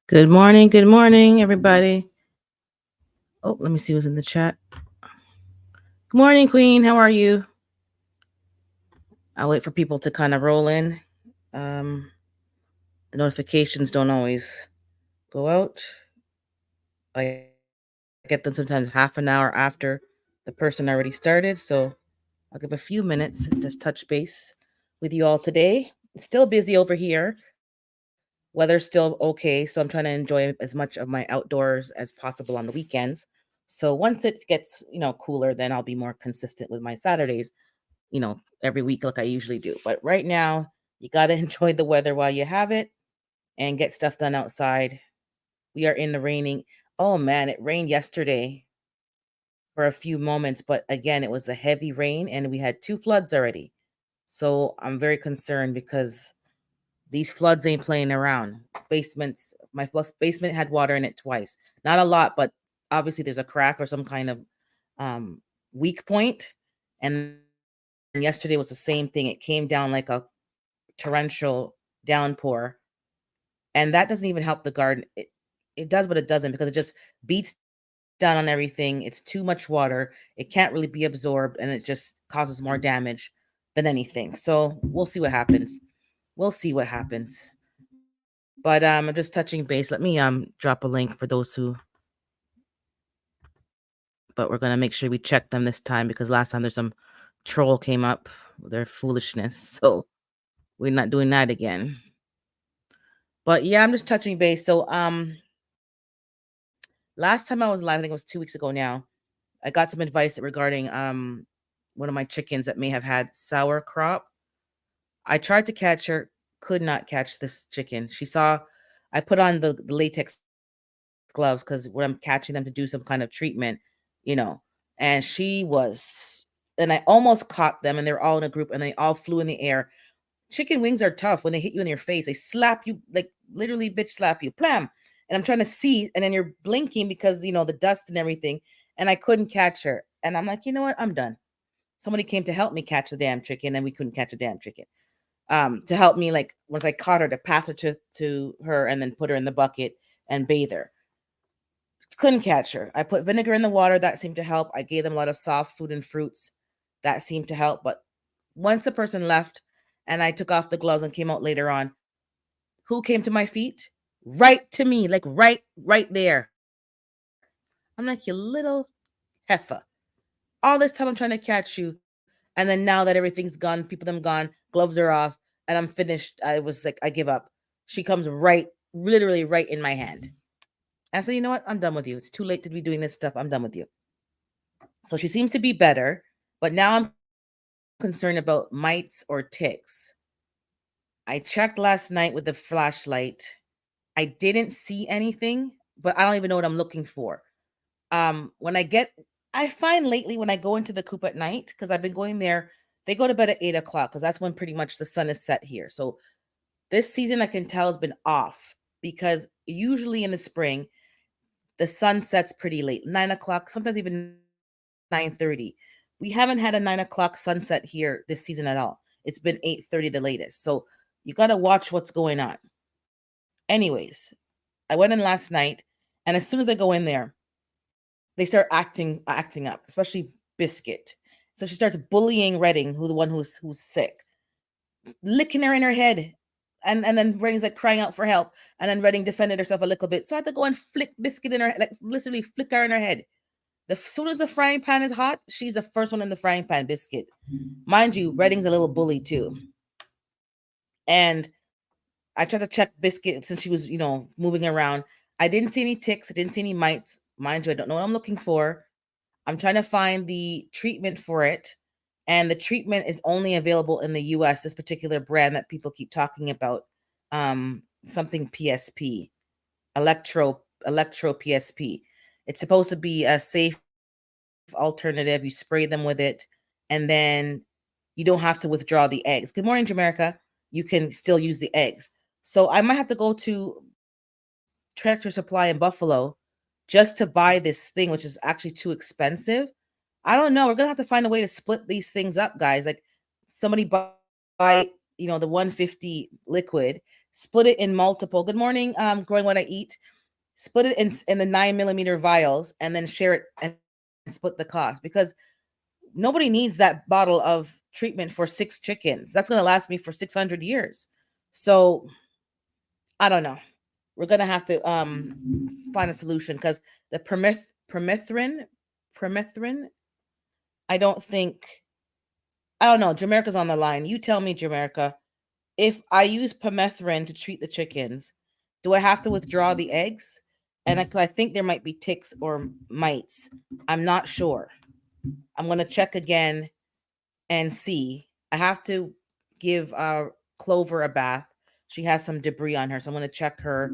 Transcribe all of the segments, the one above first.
Good morning, everybody. Oh, let me see who's in the chat. Good morning, Queen. How are you? I'll wait for people to kind of roll in. Um, the notifications don't always go out. I get them sometimes half an hour after the person already started. So I'll give a few minutes and just touch base with you all today. It's still busy over here. Weather's still okay, so I'm trying to enjoy as much of my outdoors as possible on the weekends. So once it gets, cooler, then I'll be more consistent with my Saturdays, every week like I usually do. But right now, you got to enjoy the weather while you have it and get stuff done outside. We are in the raining. Oh man, it rained yesterday for a few moments, but again, it was the heavy rain and we had two floods already. So I'm very concerned because these floods ain't playing around. My basement had water in it twice. Not a lot, but obviously there's a crack or some kind of um, weak point. And then yesterday was the same thing. It came down like a torrential downpour, and that doesn't even help the garden. It does, but it doesn't because it just beats down on everything. It's too much water. It can't really be absorbed, and it just causes more damage than anything. So we'll see what happens. We'll see what happens. But I'm just touching base. Let me drop a link for those who. But we're gonna make sure we check them this time because last time there's some troll came up with their foolishness. So we're not doing that again. But yeah, I'm just touching base. So last time I was live, I think it was 2 weeks ago now. I got some advice regarding one of my chickens that may have had sour crop. I tried to catch her, could not catch this chicken. She saw I put on the latex gloves because when I'm catching them to do some kind of treatment, you know, and she was, and I almost caught them, and they're all in a group, and they all flew in the air. Chicken wings are tough when they hit you in your face. They slap you, like literally, bitch, slap you, plam. And I'm trying to see, and then you're blinking because the dust and everything, and I couldn't catch her. And I'm like, you know what? I'm done. Somebody came to help me catch the damn chicken, and we couldn't catch a damn chicken. To help me, like once I caught her, to pass her to her, and then put her in the bucket and bathe her. Couldn't catch her. I put vinegar in the water. That seemed to help. I gave them a lot of soft food and fruits. That seemed to help. But once the person left and I took off the gloves and came out later on, who came to my feet? Right to me, like right there. I'm like, you little heifer. All this time I'm trying to catch you. And then now that everything's gone, people them gone, gloves are off, and I'm finished. I was like, I give up. She comes literally right in my hand. And so, you know what? I'm done with you. It's too late to be doing this stuff. I'm done with you. So she seems to be better, but now I'm concerned about mites or ticks. I checked last night with the flashlight. I didn't see anything, but I don't even know what I'm looking for. When I find lately when I go into the coop at night, because I've been going there, they go to bed at 8 o'clock because that's when pretty much the sun is set here. So this season I can tell has been off because usually in the spring the sun sets pretty late, 9 o'clock, sometimes even 9:30. We haven't had a 9 o'clock sunset here this season at all. It's been 8:30 the latest. So you got to watch what's going on. Anyways, I went in last night, and as soon as I go in there, they start acting up, especially Biscuit. So she starts bullying Redding, who the one who's sick, licking her in her head. And then Redding's like crying out for help. And then Redding defended herself a little bit. So I had to go and flick Biscuit in her head, like literally flick her in her head. As soon as the frying pan is hot, she's the first one in the frying pan, Biscuit. Mind you, Redding's a little bully too. And I tried to check Biscuit since she was, moving around. I didn't see any ticks. I didn't see any mites. Mind you, I don't know what I'm looking for. I'm trying to find the treatment for it. And the treatment is only available in the US, this particular brand that people keep talking about. Something PSP, electro PSP. It's supposed to be a safe alternative. You spray them with it, and then you don't have to withdraw the eggs. Good morning, Jamaica. You can still use the eggs. So I might have to go to Tractor Supply in Buffalo just to buy this thing, which is actually too expensive. I don't know. We're gonna have to find a way to split these things up, guys. Like somebody buy, the 150 liquid. split it in multiple. Good morning, growing what I eat. Split it in the 9 millimeter vials, and then share it and split the cost, because nobody needs that bottle of treatment for 6 chickens. That's going to last me for 600 years. So I don't know. We're going to have to find a solution, because the permethrin, I don't think, I don't know. Jamaica's on the line. You tell me, Jamaica, if I use permethrin to treat the chickens, do I have to withdraw the eggs? And I think there might be ticks or mites. I'm not sure. I'm going to check again and see. I have to give Clover a bath. She has some debris on her, so I'm going to check her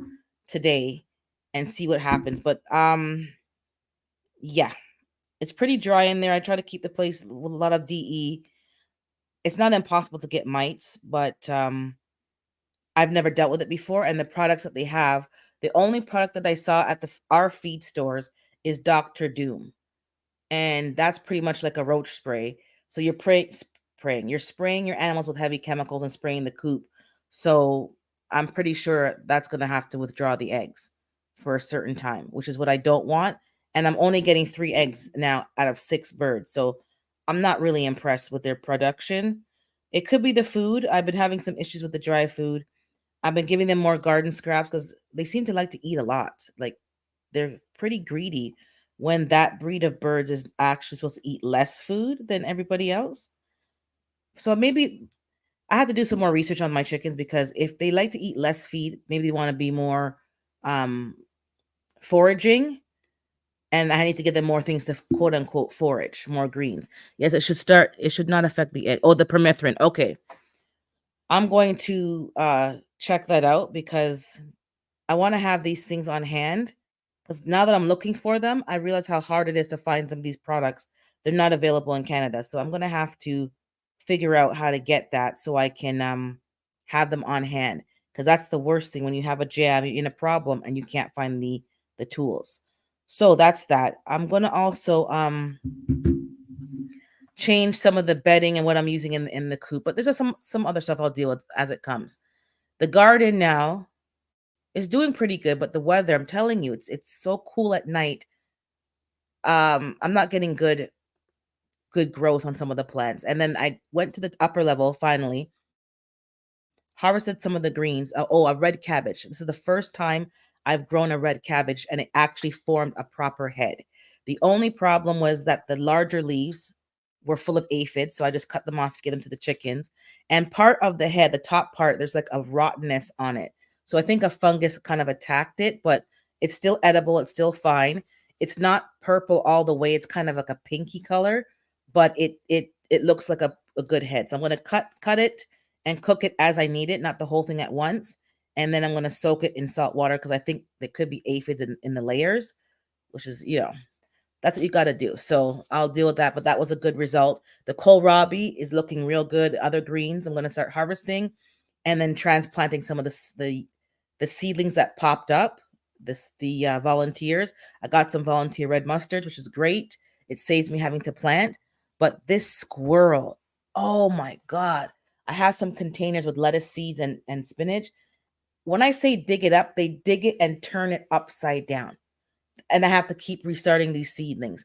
today and see what happens. But yeah, it's pretty dry in there. I try to keep the place with a lot of DE. It's not impossible to get mites, but I've never dealt with it before. And the products that they have, the only product that I saw at our feed stores is Dr. Doom, and that's pretty much like a roach spray. So you're you're spraying your animals with heavy chemicals and spraying the coop. So I'm pretty sure that's going to have to withdraw the eggs for a certain time, which is what I don't want. And I'm only getting 3 eggs now out of 6 birds. So I'm not really impressed with their production. It could be the food. I've been having some issues with the dry food. I've been giving them more garden scraps because they seem to like to eat a lot. Like, they're pretty greedy, when that breed of birds is actually supposed to eat less food than everybody else. So maybe I have to do some more research on my chickens, because if they like to eat less feed, maybe they want to be more um, foraging, and I need to give them more things to quote unquote forage, more greens. Yes, it should not affect the egg. Oh, the permethrin. Okay. I'm going to check that out, because I want to have these things on hand, because now that I'm looking for them, I realize how hard it is to find some of these products. They're not available in Canada. So I'm going to have to figure out how to get that so I can have them on hand, because that's the worst thing when you have a jam, you're in a problem and you can't find the tools. So that's that. I'm going to also change some of the bedding and what I'm using in the coop, but there's some other stuff I'll deal with as it comes. The garden now is doing pretty good, but the weather, I'm telling you, it's so cool at night. I'm not getting good growth on some of the plants. And then I went to the upper level finally, harvested some of the greens. Oh, a red cabbage. This is the first time I've grown a red cabbage, and it actually formed a proper head. The only problem was that the larger leaves were full of aphids, so I just cut them off to give them to the chickens. And part of the head, the top part, there's like a rottenness on it. So I think a fungus kind of attacked it, but it's still edible. It's still fine. It's not purple all the way. It's kind of like a pinky color, but it looks like a good head. So I'm going to cut it and cook it as I need it, not the whole thing at once. And then I'm going to soak it in salt water, because I think there could be aphids in the layers, which is, that's what you got to do. So I'll deal with that. But that was a good result. The kohlrabi is looking real good. Other greens, I'm going to start harvesting and then transplanting some of the seedlings that popped up. The volunteers. I got some volunteer red mustard, which is great. It saves me having to plant. But this squirrel, oh my God. I have some containers with lettuce seeds and spinach. When I say dig it up, they dig it and turn it upside down. And I have to keep restarting these seedlings.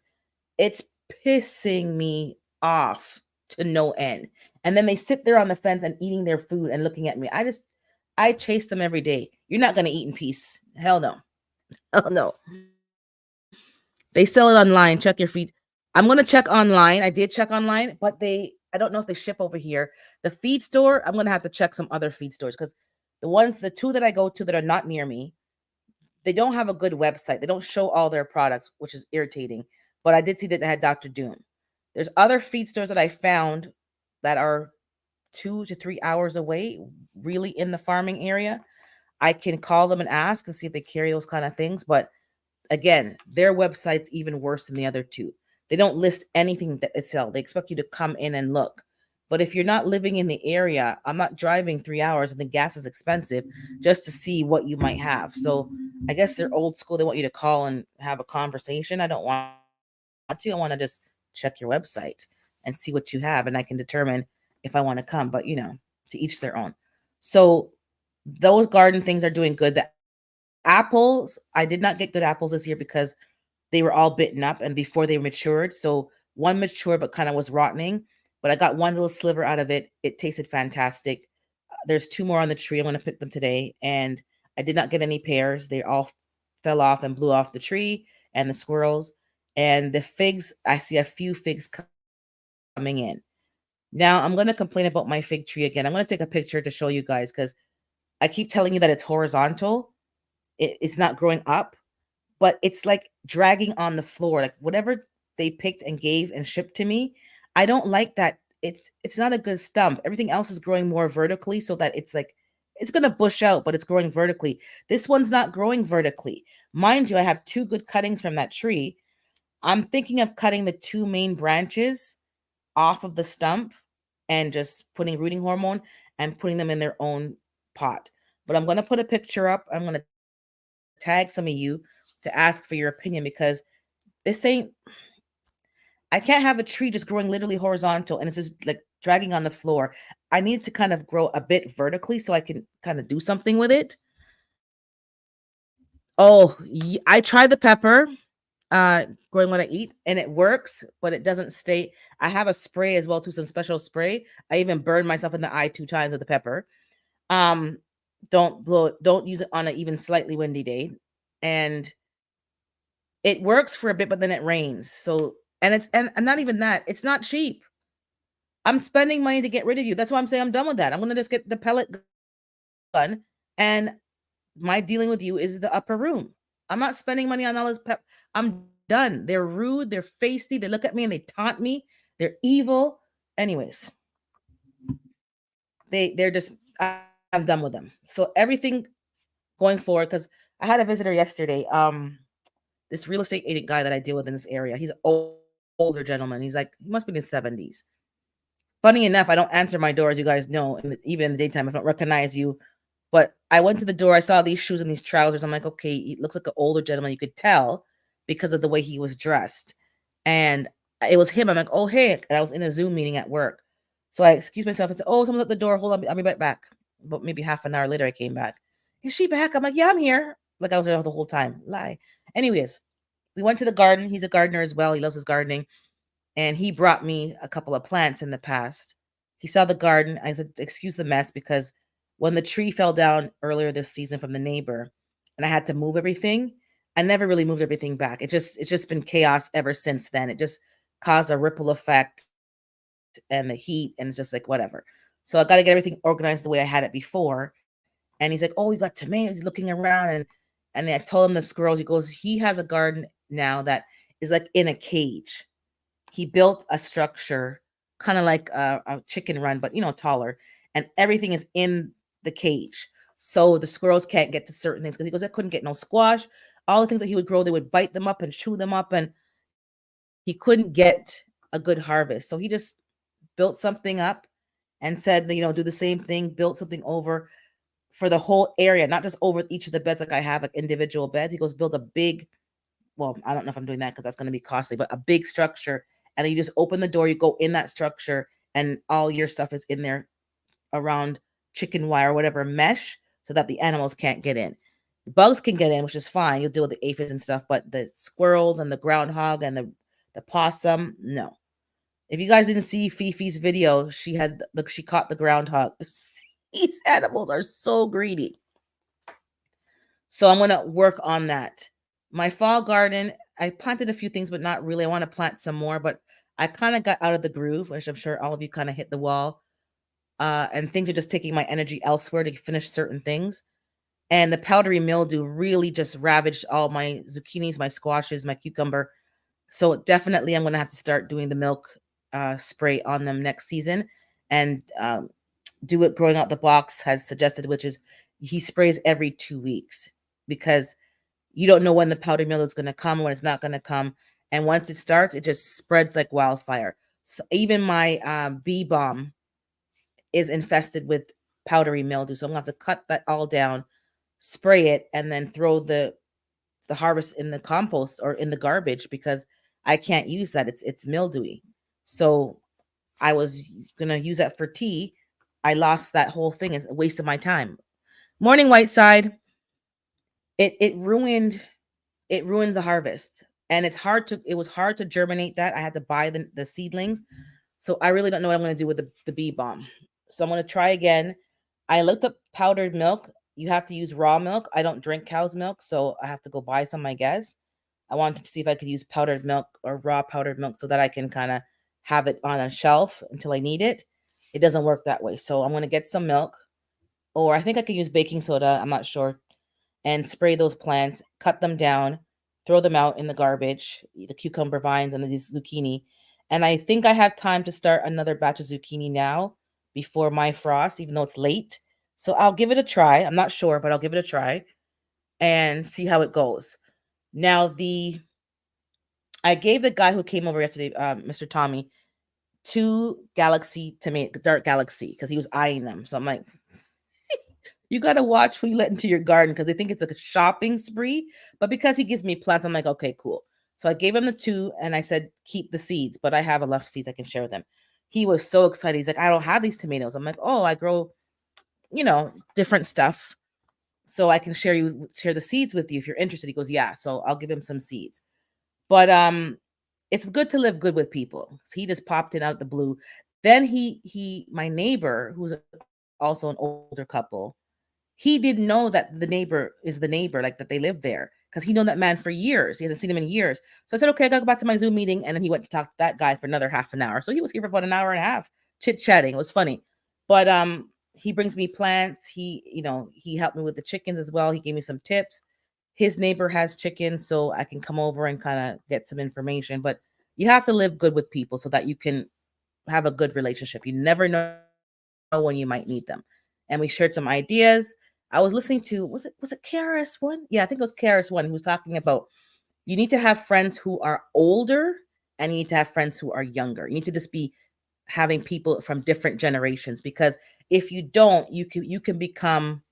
It's pissing me off to no end. And then they sit there on the fence and eating their food and looking at me. I chase them every day. You're not going to eat in peace. Hell no. Hell no. They sell it online. Check your feed. I'm going to check online. I did check online, but I don't know if they ship over here. The feed store, I'm going to have to check some other feed stores, because the 2 that I go to that are not near me, they don't have a good website. They don't show all their products, which is irritating. But I did see that they had Dr. Doom. There's other feed stores that I found that are 2 to 3 hours away, really in the farming area. I can call them and ask and see if they carry those kind of things. But again, their website's even worse than the other 2. They don't list anything that they sell. They expect you to come in and look. But if you're not living in the area, I'm not driving 3 hours, and the gas is expensive, just to see what you might have. So I guess they're old school. They want you to call and have a conversation. I don't want to. I want to just check your website and see what you have, and I can determine if I want to come. But to each their own. So Those garden things are doing good. The apples, I did not get good apples this year because they were all bitten up and before they matured. So one matured but kind of was rotting. But I got one little sliver out of it. It tasted fantastic. There's two more on the tree. I'm going to pick them today. And I did not get any pears. They all fell off and blew off the tree and the squirrels. And the figs, I see a few figs coming in. Now I'm going to complain about my fig tree again. I'm going to take a picture to show you guys because I keep telling you that it's horizontal. It's not growing up, but it's like dragging on the floor. Like whatever they picked and gave and shipped to me, I don't like that. It's not a good stump. Everything else is growing more vertically so that it's like it's gonna bush out, but it's growing vertically. This one's not growing vertically. Mind you, I have two good cuttings from that tree. I'm thinking of cutting the two main branches off of the stump and just putting rooting hormone and putting them in their own pot. But I'm gonna put a picture up. I'm gonna tag some of you to ask for your opinion because this ain't I can't have a tree just growing literally horizontal and it's just like dragging on the floor. I need to kind of grow a bit vertically so I can kind of do something with it. Oh, I tried the pepper growing what I eat and it works, but it doesn't stay. I have a spray as well too, some special spray. I even burned myself in the eye 2 times with the pepper. Um don't blow it, don't use it on an even slightly windy day. And it works for a bit, but then it rains. So, and not even that. It's not cheap. I'm spending money to get rid of you. That's why I'm saying I'm done with that. I'm gonna just get the pellet gun, and my dealing with you is the upper room. I'm not spending money on all this pep. I'm done. They're rude. They're feisty. They look at me and they taunt me. They're evil. Anyways, they're just. I'm done with them. So everything going forward, because I had a visitor yesterday. This real estate agent guy that I deal with in this area. He's an older gentleman. He's like, he must be in his 70s. Funny enough, I don't answer my door, as you guys know, and even in the daytime, I don't recognize you. But I went to the door, I saw these shoes and these trousers. I'm like, okay, he looks like an older gentleman. You could tell because of the way he was dressed. And it was him. I'm like, oh, hey. And I was in a Zoom meeting at work. So I excused myself and said, oh, someone's at the door. Hold on, I'll be right back. But maybe half an hour later, I came back. Is she back? I'm like, yeah, I'm here. Like I was there the whole time. Lie. Anyways, we went to the garden. He's a gardener as well. He loves his gardening. And he brought me a couple of plants in the past. He saw the garden. I said, excuse the mess, because when the tree fell down earlier this season from the neighbor and I had to move everything, I never really moved everything back. It's just been chaos ever since then. It just caused a ripple effect and the heat, and it's just like whatever. So I got to get everything organized the way I had it before. And he's like, oh, you got tomatoes. He's looking around, and I told him the squirrels. He goes, he has a garden now that is like in a cage. He built a structure kind of like a chicken run, but taller, and everything is in the cage. So the squirrels can't get to certain things because he goes, I couldn't get no squash. All the things that he would grow, they would bite them up and chew them up, and he couldn't get a good harvest. So he just built something up and said, do the same thing, built something over for the whole area, not just over each of the beds like I have, like individual beds. He goes, build a big, well, I don't know if I'm doing that because that's going to be costly, but a big structure. And then you just open the door, you go in that structure, and all your stuff is in there around chicken wire, whatever mesh, so that the animals can't get in. The bugs can get in, which is fine. You'll deal with the aphids and stuff, but the squirrels and the groundhog and the possum, no. If you guys didn't see Fifi's video, she caught the groundhog. These animals are so greedy. So I'm gonna work on that. My fall garden, I planted a few things, but not really. I want to plant some more, but I kind of got out of the groove, which I'm sure all of you kind of hit the wall. And things are just taking my energy elsewhere to finish certain things. And the powdery mildew really just ravaged all my zucchinis, my squashes, my cucumber. So definitely, I'm gonna have to start doing the milk spray on them next season, and do it growing out the box has suggested, which is he sprays every 2 weeks because you don't know when the powdery mildew is going to come, when it's not going to come. And once it starts, it just spreads like wildfire. So even my bee balm is infested with powdery mildew. So I'm going to have to cut that all down, spray it, and then throw the harvest in the compost or in the garbage because I can't use that. It's mildewy. So I was going to use that for tea. I lost that whole thing. It's a waste of my time. Morning Whiteside. It ruined the harvest. And it was hard to germinate that. I had to buy the seedlings. So I really don't know what I'm going to do with the bee balm. So I'm going to try again. I looked up powdered milk. You have to use raw milk. I don't drink cow's milk, so I have to go buy some, I guess. I wanted to see if I could use powdered milk or raw powdered milk so that I can kind of have it on a shelf until I need it. It doesn't work that way. So I'm going to get some milk, or I think I could use baking soda. I'm not sure, and spray those plants, cut them down, throw them out in the garbage, the cucumber vines and the zucchini. And I think I have time to start another batch of zucchini now before my frost, even though it's late. So I'll give it a try. I'm not sure, but I'll give it a try and see how it goes. Now, I gave the guy who came over yesterday, Mr. Tommy, 2 Galaxy tomato, Dark Galaxy, because he was eyeing them. So I'm like, you got to watch who you let into your garden because they think it's like a shopping spree. But because he gives me plants, I'm like, okay, cool. So I gave him the 2 and I said, keep the seeds, but I have enough seeds I can share with them. He was so excited. He's like, I don't have these tomatoes. I'm like, oh, I grow, different stuff. So I can share the seeds with you if you're interested. He goes, yeah. So I'll give him some seeds. But it's good to live good with people. So he just popped in out of the blue. Then my neighbor, who's also an older couple, he didn't know that the neighbor is the neighbor, like that they live there, because he known that man for years. He hasn't seen him in years. So I said, okay, I gotta go back to my Zoom meeting. And then he went to talk to that guy for another half an hour. So he was here for about an hour and a half, chit-chatting. It was funny. But he brings me plants. He helped me with the chickens as well. He gave me some tips. His neighbor has chickens, so I can come over and kind of get some information. But you have to live good with people so that you can have a good relationship. You never know when you might need them. And we shared some ideas. I was listening to, was it KRS-One? Yeah, I think it was KRS-One who was talking about you need to have friends who are older and you need to have friends who are younger. You need to just be having people from different generations, because if you don't, you can become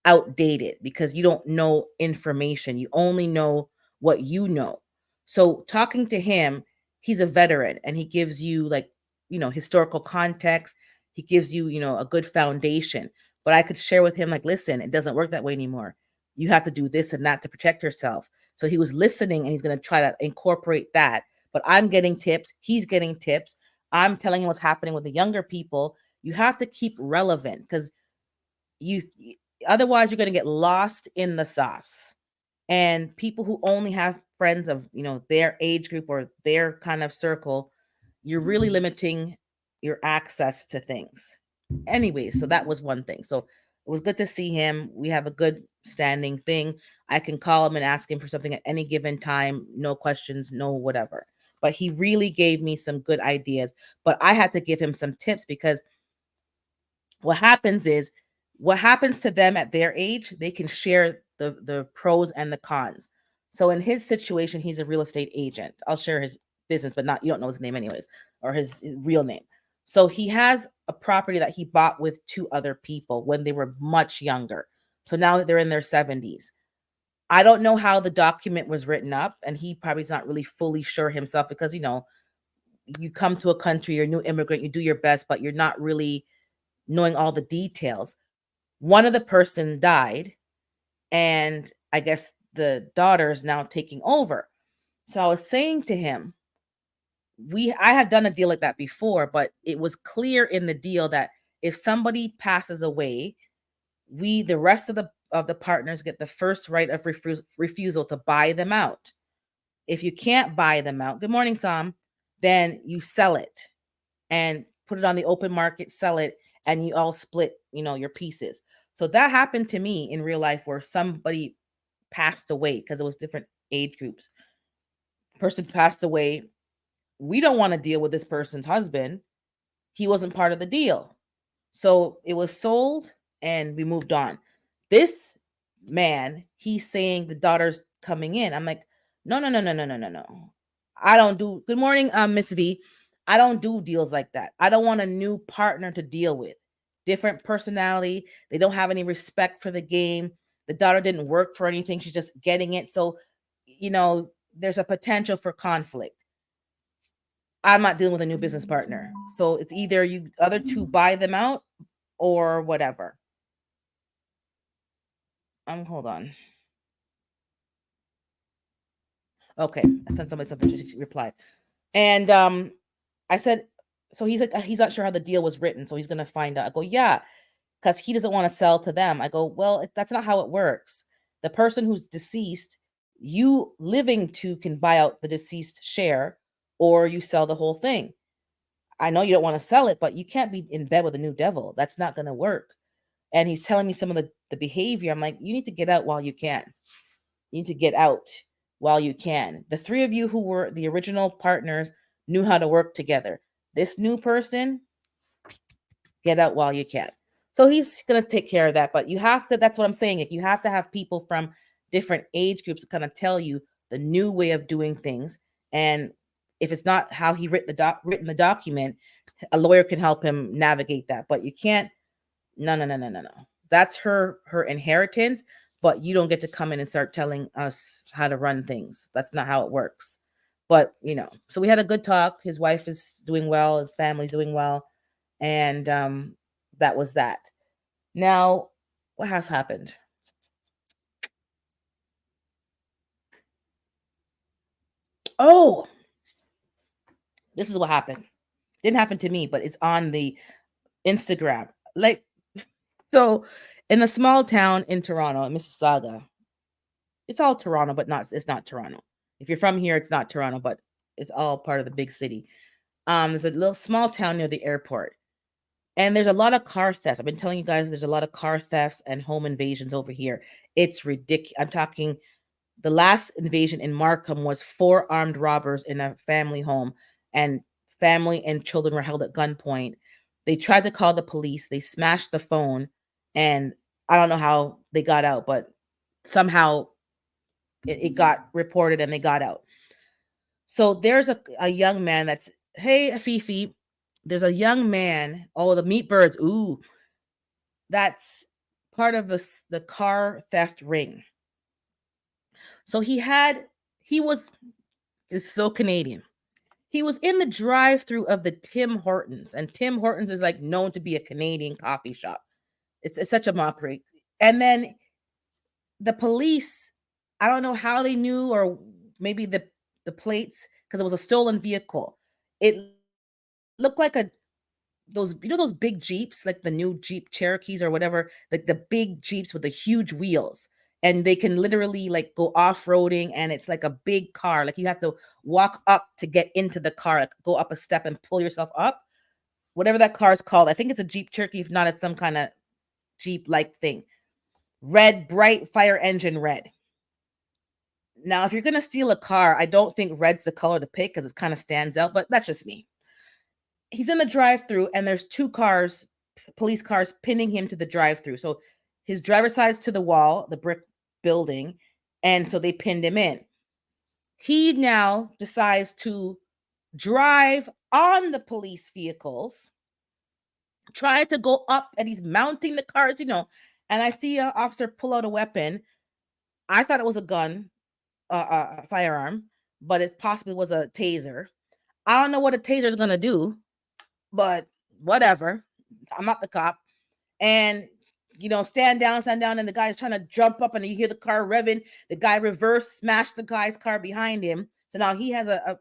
outdated because you don't know information. You only know what you know. So talking to him, he's a veteran and he gives you, like, historical context. He gives you, a good foundation. But I could share with him, like, listen, it doesn't work that way anymore. You have to do this and that to protect yourself. So he was listening and he's going to try to incorporate that. But I'm getting tips. He's getting tips. I'm telling him what's happening with the younger people. You have to keep relevant because you otherwise you're going to get lost in the sauce. And people who only have friends of, their age group or their kind of circle, you're really limiting your access to things. Anyways, so that was one thing. So it was good to see him. We have a good standing thing. I can call him and ask him for something at any given time, no questions, no whatever. But he really gave me some good ideas. But I had to give him some tips because what happens to them at their age, they can share the pros and the cons. So in his situation, he's a real estate agent. I'll share his business, but not, you don't know his name anyways, or his real name. So he has a property that he bought with 2 other people when they were much younger. So now they're in their 70s. I don't know how the document was written up, and he probably is not really fully sure himself because, you come to a country, you're a new immigrant, you do your best, but you're not really knowing all the details. One of the person died, and I guess the daughter is now taking over. So I was saying to him, I have done a deal like that before, but it was clear in the deal that if somebody passes away, the rest of the partners get the first right of refusal to buy them out. If you can't buy them out, good morning, Sam, then you sell it and put it on the open market, sell it, and you all split, your pieces. So that happened to me in real life where somebody passed away because it was different age groups. Person passed away. We don't want to deal with this person's husband. He wasn't part of the deal. So it was sold and we moved on. This man, he's saying the daughter's coming in. I'm like, no, no, no, no, no, no, no, no. I don't do, good morning, Miss V. I don't do deals like that. I don't want a new partner to deal with. Different personality. They don't have any respect for the game. The daughter didn't work for anything. She's just getting it. So, there's a potential for conflict. I'm not dealing with a new business partner. So it's either you other two buy them out or whatever. Hold on. Okay, I sent somebody something. She replied, and I said, so he's like, he's not sure how the deal was written, so he's gonna find out. I go, yeah, because he doesn't want to sell to them. I go, well, that's not how it works. The person who's deceased, you living to can buy out the deceased share, or you sell the whole thing. I know you don't want to sell it, but you can't be in bed with a new devil. That's not gonna work. And he's telling me some of the behavior. I'm like, you need to get out while you can. You need to get out while you can. The three of you who were the original partners knew how to work together. This new person, get out while you can. So he's going to take care of that. But you have to, that's what I'm saying. Like, you have to have people from different age groups to kind of tell you the new way of doing things. And if it's not how he written the document, a lawyer can help him navigate that. But you can't, no. That's her inheritance, but you don't get to come in and start telling us how to run things. That's not how it works. But, so we had a good talk. His wife is doing well, his family's doing well, and that was that. Now, what has happened? Oh, this is what happened. Didn't happen to me, but it's on the Instagram. Like, so in a small town in Toronto, Mississauga, it's all Toronto, but it's not Toronto. If you're from here, it's not Toronto, but it's all part of the big city. There's a little small town near the airport, and there's a lot of car thefts. I've been telling you guys there's a lot of car thefts and home invasions over here. It's ridiculous. I'm talking, the last invasion in Markham was 4 armed robbers in a family home, and family and children were held at gunpoint. They tried to call the police. They smashed the phone, and I don't know how they got out, but somehow it got reported and they got out. So there's a young man that's, hey, Fifi, there's a young man. Oh, the meat birds. Ooh, that's part of the car theft ring. So he was, is so Canadian. He was in the drive-through of the Tim Hortons, and Tim Hortons is like known to be a Canadian coffee shop. It's such a mockery. And then the police, I don't know how they knew, or maybe the plates, because it was a stolen vehicle. It looked like those big Jeeps, like the new Jeep Cherokees or whatever, like the big Jeeps with the huge wheels. And they can literally like go off-roading, and it's like a big car. Like you have to walk up to get into the car, like go up a step and pull yourself up. Whatever that car is called. I think it's a Jeep Cherokee. If not, it's some kind of Jeep-like thing. Red, bright fire engine red. Now, if you're gonna steal a car, I don't think red's the color to pick because it kind of stands out, but that's just me. He's in the drive-through, and there's 2 cars, police cars, pinning him to the drive-through. So his driver's side's to the wall, the brick building, and so they pinned him in. He now decides to drive on the police vehicles, try to go up, and he's mounting the cars, and I see an officer pull out a weapon. I thought it was a gun, a firearm, but it possibly was a taser. I don't know what a taser is gonna do, but whatever. I'm not the cop. And stand down, and the guy's trying to jump up, and you hear the car revving. The guy reverse smashed the guy's car behind him. So now he has a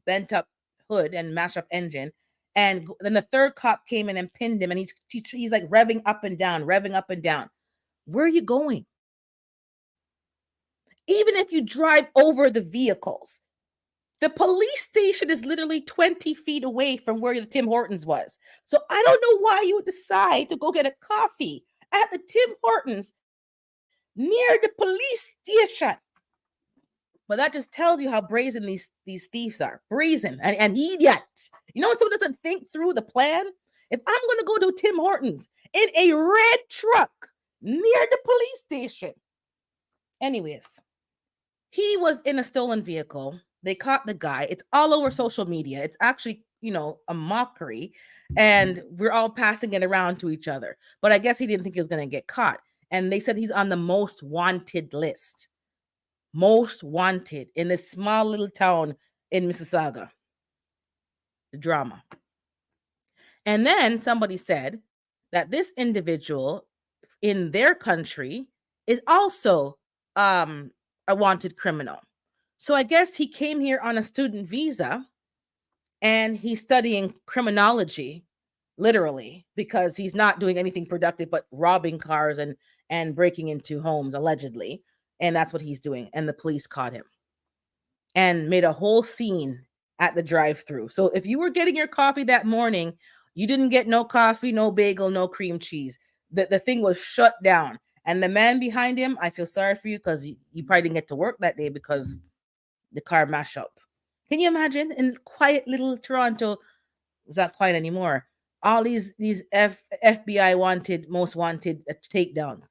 bent up hood and mashed up engine. And then the third cop came in and pinned him, and he's like revving up and down, revving up and down. Where are you going? Even if you drive over the vehicles, the police station is literally 20 feet away from where the Tim Hortons was. So I don't know why you would decide to go get a coffee at the Tim Hortons near the police station. But that just tells you how brazen these thieves are. Brazen and idiot. When someone doesn't think through the plan? If I'm going to go to Tim Hortons in a red truck near the police station. Anyways, he was in a stolen vehicle. They caught the guy. It's all over social media. It's actually, a mockery. And we're all passing it around to each other. But I guess he didn't think he was going to get caught. And they said he's on the most wanted list. Most wanted in this small little town in Mississauga. The drama. And then somebody said that this individual in their country is also a wanted criminal. So I guess he came here on a student visa and he's studying criminology literally because he's not doing anything productive but robbing cars and breaking into homes allegedly, and that's what he's doing, and the police caught him and made a whole scene at the drive-through. So if you were getting your coffee that morning, you didn't get no coffee, no bagel, no cream cheese. The thing was shut down. And the man behind him, I feel sorry for you because you probably didn't get to work that day because the car mashed up. Can you imagine in quiet little Toronto? It's not quiet anymore. All these FBI wanted, most wanted takedowns.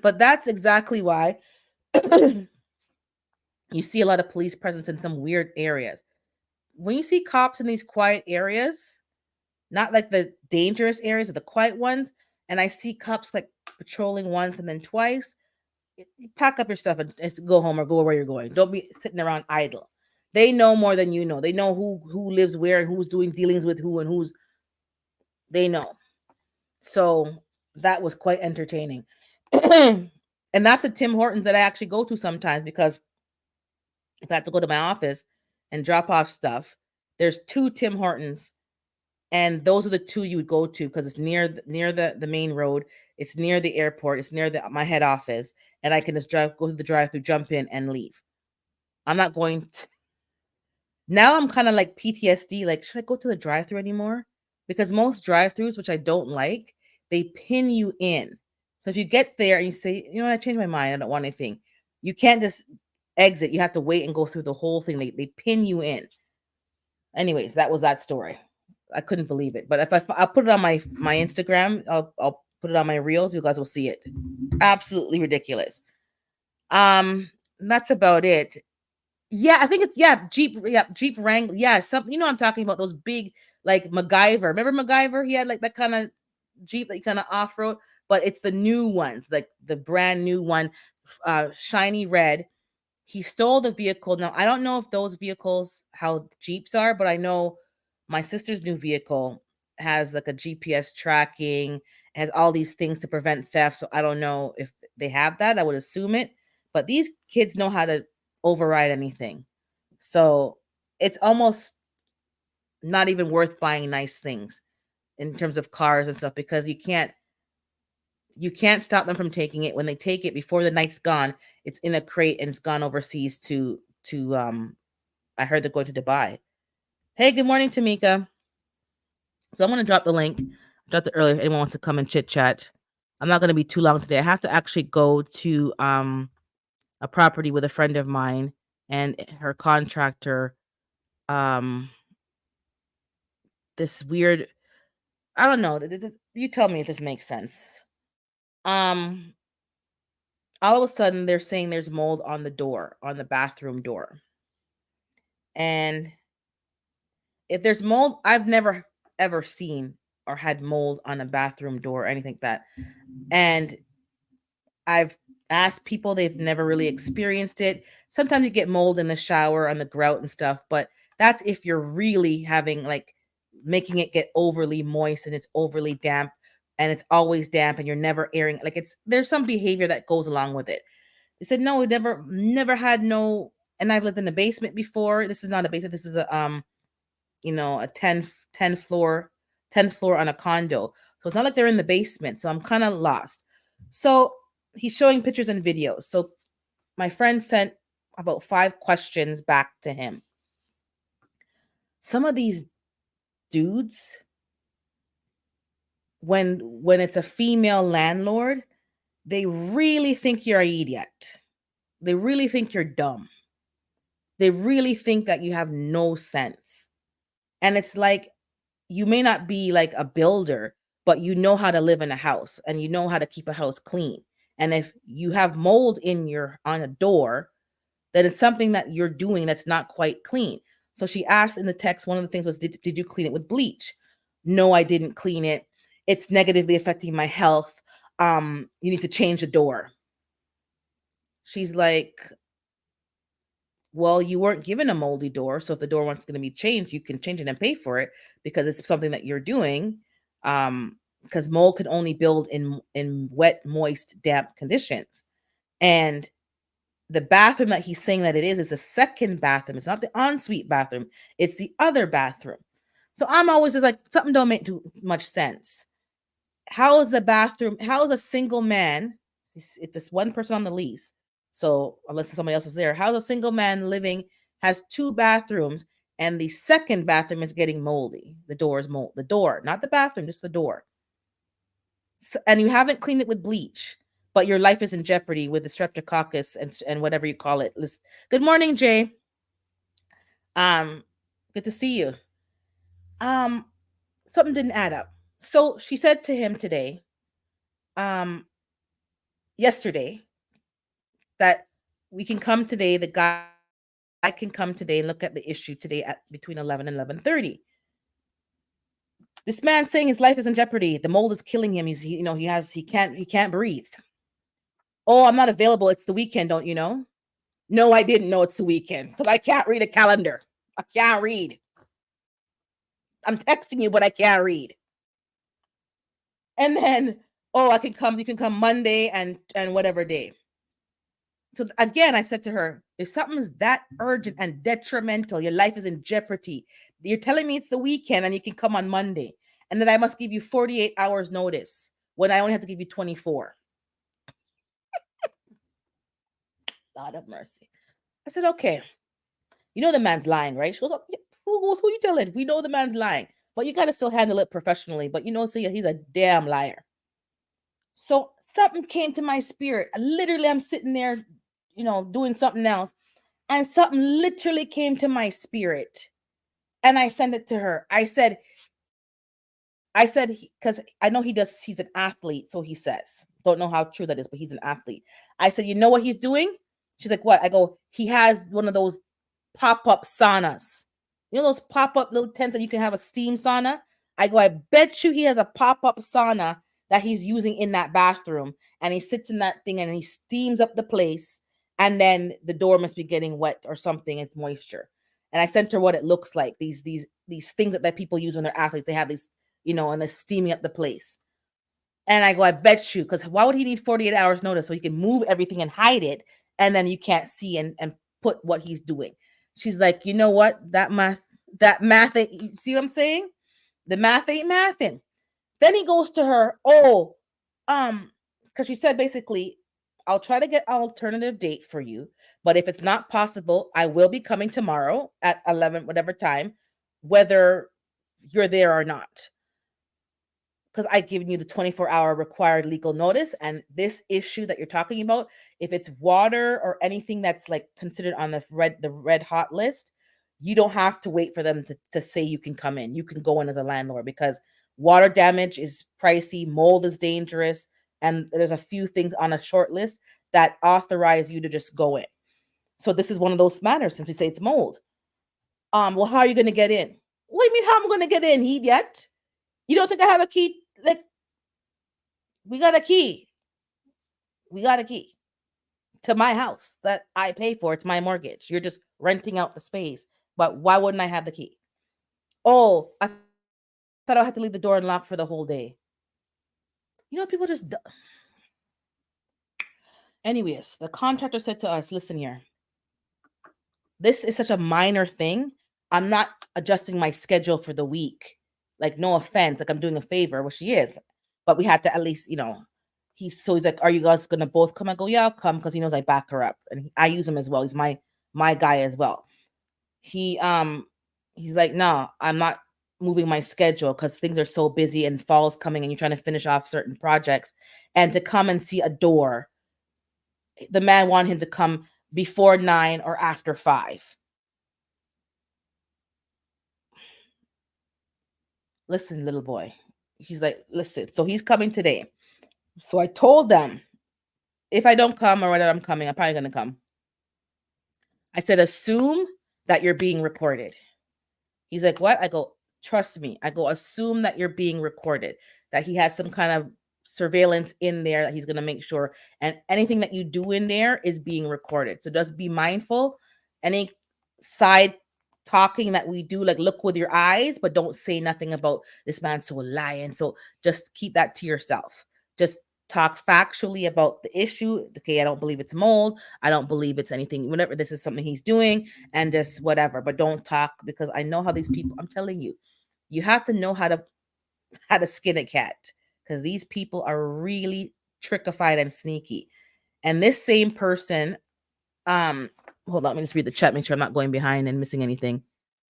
But that's exactly why you see a lot of police presence in some weird areas. When you see cops in these quiet areas, not like the dangerous areas or the quiet ones, and I see cops like patrolling once and then twice, you pack up your stuff and just go home or go where you're going. Don't be sitting around idle. They know more than you know. They know who lives where and who's doing dealings with who and who's they know. So that was quite entertaining. And that's a Tim Hortons that I actually go to sometimes because if I have to go to my office and drop off stuff, there's two Tim Hortons, and those are the two you would go to because it's near the main road. It's near the airport. It's near my head office, and I can just go to the drive-through, jump in, and leave. I'm not going to. Now I'm kind of like PTSD. Like, should I go to the drive-through anymore? Because most drive-throughs, which I don't like, they pin you in. So if you get there and you say, you know what, I changed my mind, I don't want anything, you can't just exit. You have to wait and go through the whole thing. They pin you in. Anyways, that was that story. I couldn't believe it. But if I'll put it on my Instagram, I'll put it on my reels. You guys will see it. Absolutely ridiculous. That's about it. Yeah, I think it's Jeep Wrangler. Yeah, something, you know what I'm talking about, those big like MacGyver. Remember MacGyver? He had like that kind of Jeep that kind of off-road, but it's the new ones, like the brand new one, shiny red. He stole the vehicle. Now, I don't know if those vehicles, how Jeeps are, but I know my sister's new vehicle has like a GPS tracking, has all these things to prevent theft. So I don't know if they have that. I would assume it. But these kids know how to override anything. So it's almost not even worth buying nice things in terms of cars and stuff because you can't stop them from taking it. When they take it before the night's gone, it's in a crate and it's gone overseas to I heard they're going to Dubai. Hey, good morning, Tamika. So I'm gonna drop the link. I dropped it earlier if anyone wants to come and chit chat. I'm not gonna be too long today. I have to actually go to a property with a friend of mine and her contractor. Um this weird, I don't know. You tell me if this makes sense. Um all of a sudden they're saying there's mold on the door, on the bathroom door. And if there's mold, I've never ever seen or had mold on a bathroom door or anything like that. And I've asked people, they've never really experienced it. Sometimes you get mold in the shower on the grout and stuff, but that's if you're really having like making it get overly moist and it's overly damp and it's always damp and you're never airing, like it's there's some behavior that goes along with it. They said no, we never had no. And I've lived in the basement before. This is not a basement, this is a a 10 floor 10th floor on a condo. So it's not like they're in the basement. So I'm kind of lost. So he's showing pictures and videos. So my friend sent about 5 questions back to him. Some of these dudes, when it's a female landlord, they really think you're an idiot. They really think you're dumb. They really think that you have no sense. And it's like, you may not be like a builder, but you know how to live in a house and you know how to keep a house clean. And if you have mold on a door, then it's something that you're doing that's not quite clean. So she asked in the text, one of the things was, did you clean it with bleach? No, I didn't clean it. It's negatively affecting my health. You need to change the door. She's like, well, you weren't given a moldy door. So if the door wants going to be changed, you can change it and pay for it because it's something that you're doing. because mold can only build in wet, moist, damp conditions. And the bathroom that he's saying that it is a second bathroom. It's not the ensuite bathroom. It's the other bathroom. So I'm always like, something don't make too much sense. How is the bathroom? How is a single man? It's just one person on the lease. So unless somebody else is there, how is a single man living has two bathrooms and the second bathroom is getting moldy? The door is mold. The door, not the bathroom, just the door. So, and you haven't cleaned it with bleach, but your life is in jeopardy with the streptococcus and whatever you call it. Good morning, Jay. Um, Good to see you. Um, Something didn't add up. So she said to him today, yesterday, that we can come today. The guy can come today and look at the issue today at between 11 and 11:30. This man saying his life is in jeopardy. The mold is killing him. He can't breathe. Oh, I'm not available. It's the weekend, don't you know? No, I didn't know it's the weekend because I can't read a calendar. I can't read. I'm texting you, but I can't read. And then, oh, I can come. You can come Monday and whatever day. So again, I said to her, if something is that urgent and detrimental, your life is in jeopardy. You're telling me it's the weekend and you can come on Monday, and then I must give you 48 hours notice when I only have to give you 24. God have mercy. I said, okay. You know the man's lying, right? She goes, oh, who you telling? We know the man's lying, but you got to still handle it professionally. But see, he's a damn liar. So something came to my spirit. Literally, I'm sitting there, doing something else, and something literally came to my spirit, and I sent it to her. I said, because I know he's an athlete, so he says. Don't know how true that is, but he's an athlete. I said, you know what he's doing? She's like, what? I go, he has one of those pop-up saunas. You know those pop-up little tents that you can have a steam sauna? I go, I bet you he has a pop-up sauna that he's using in that bathroom, and he sits in that thing and he steams up the place, and then the door must be getting wet or something. It's moisture. And I sent her what it looks like. These things that people use when they're athletes. They have these, and they're steaming up the place. And I go, I bet you, because why would he need 48 hours notice so he can move everything and hide it, and then you can't see and put what he's doing? She's like, you know what? That math ain't, you see what I'm saying? The math ain't mathing. Then he goes to her, because she said basically, I'll try to get an alternative date for you, but if it's not possible, I will be coming tomorrow at 11, whatever time, whether you're there or not. Because I've given you the 24-hour required legal notice, and this issue that you're talking about, if it's water or anything that's like considered on the red hot list, you don't have to wait for them to say you can come in. You can go in as a landlord, because water damage is pricey, mold is dangerous, and there's a few things on a short list that authorize you to just go in. So this is one of those matters, since you say it's mold. Well, how are you going to get in? What do you mean, how am I going to get in, idiot? You don't think I have a key? Like, we got a key. We got a key to my house that I pay for. It's my mortgage. You're just renting out the space. But why wouldn't I have the key? Oh, I thought I had to leave the door unlocked for the whole day. People just... Anyways, the contractor said to us, listen here. This is such a minor thing. I'm not adjusting my schedule for the week. Like, no offense. Like, I'm doing a favor, which she is. But we had to at least, he's like, are you guys gonna both come? I go, yeah, I'll come, because he knows I back her up, and I use him as well. He's my guy as well. He's like, no, I'm not moving my schedule because things are so busy and fall's coming and you're trying to finish off certain projects, and to come and see a door. The man wanted him to come before 9 or after 5. Listen, little boy. He's like, listen. So he's coming today. So I told them, if I don't come or whatever, I'm coming. I'm probably going to come. I said, assume that you're being recorded. He's like, what? I go, trust me. I go, assume that you're being recorded, that he had some kind of surveillance in there that he's going to make sure. And anything that you do in there is being recorded. So just be mindful. Any side talking that we do, like look with your eyes, but don't say nothing about this man's so lying. So just keep that to yourself. Just talk factually about the issue. Okay, I don't believe it's mold. I don't believe it's anything. Whenever this is something he's doing, and just whatever. But don't talk, because I know how these people. I'm telling you, you have to know how to skin a cat, because these people are really trickified and sneaky. And this same person, hold on, let me just read the chat, make sure I'm not going behind and missing anything.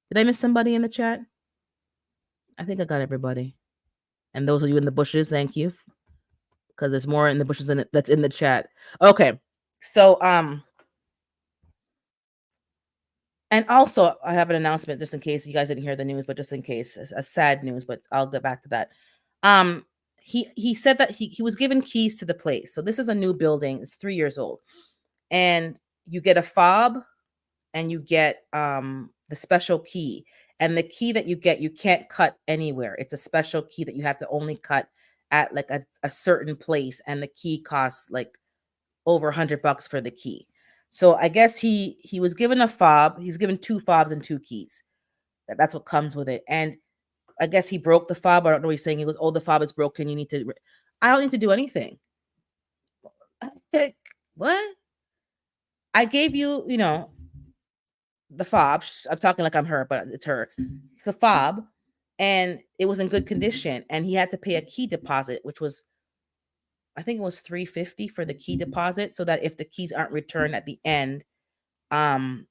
Did I miss somebody in the chat? I think I got everybody. And those of you in the bushes, thank you, because there's more in the bushes than that's in the chat. Okay, so and also I have an announcement just in case you guys didn't hear the news, but just in case, a sad news, but I'll get back to that. Um, he said that he was given keys to the place. So this is a new building. It's 3 years old, and you get a fob and you get the special key. And the key that you get, you can't cut anywhere. It's a special key that you have to only cut at like a certain place, and the key costs like over $100 for the key. So I guess he was given a fob. He's given 2 fobs and 2 keys. That's what comes with it. And I guess he broke the fob. I don't know what he's saying. He goes, "Oh, the fob is broken. You need to." I don't need to do anything. What? I gave you, the fob. I'm talking like I'm her, but it's her. The fob, and it was in good condition. And he had to pay a key deposit, which was, I think it was $350 for the key deposit, so that if the keys aren't returned at the end, um,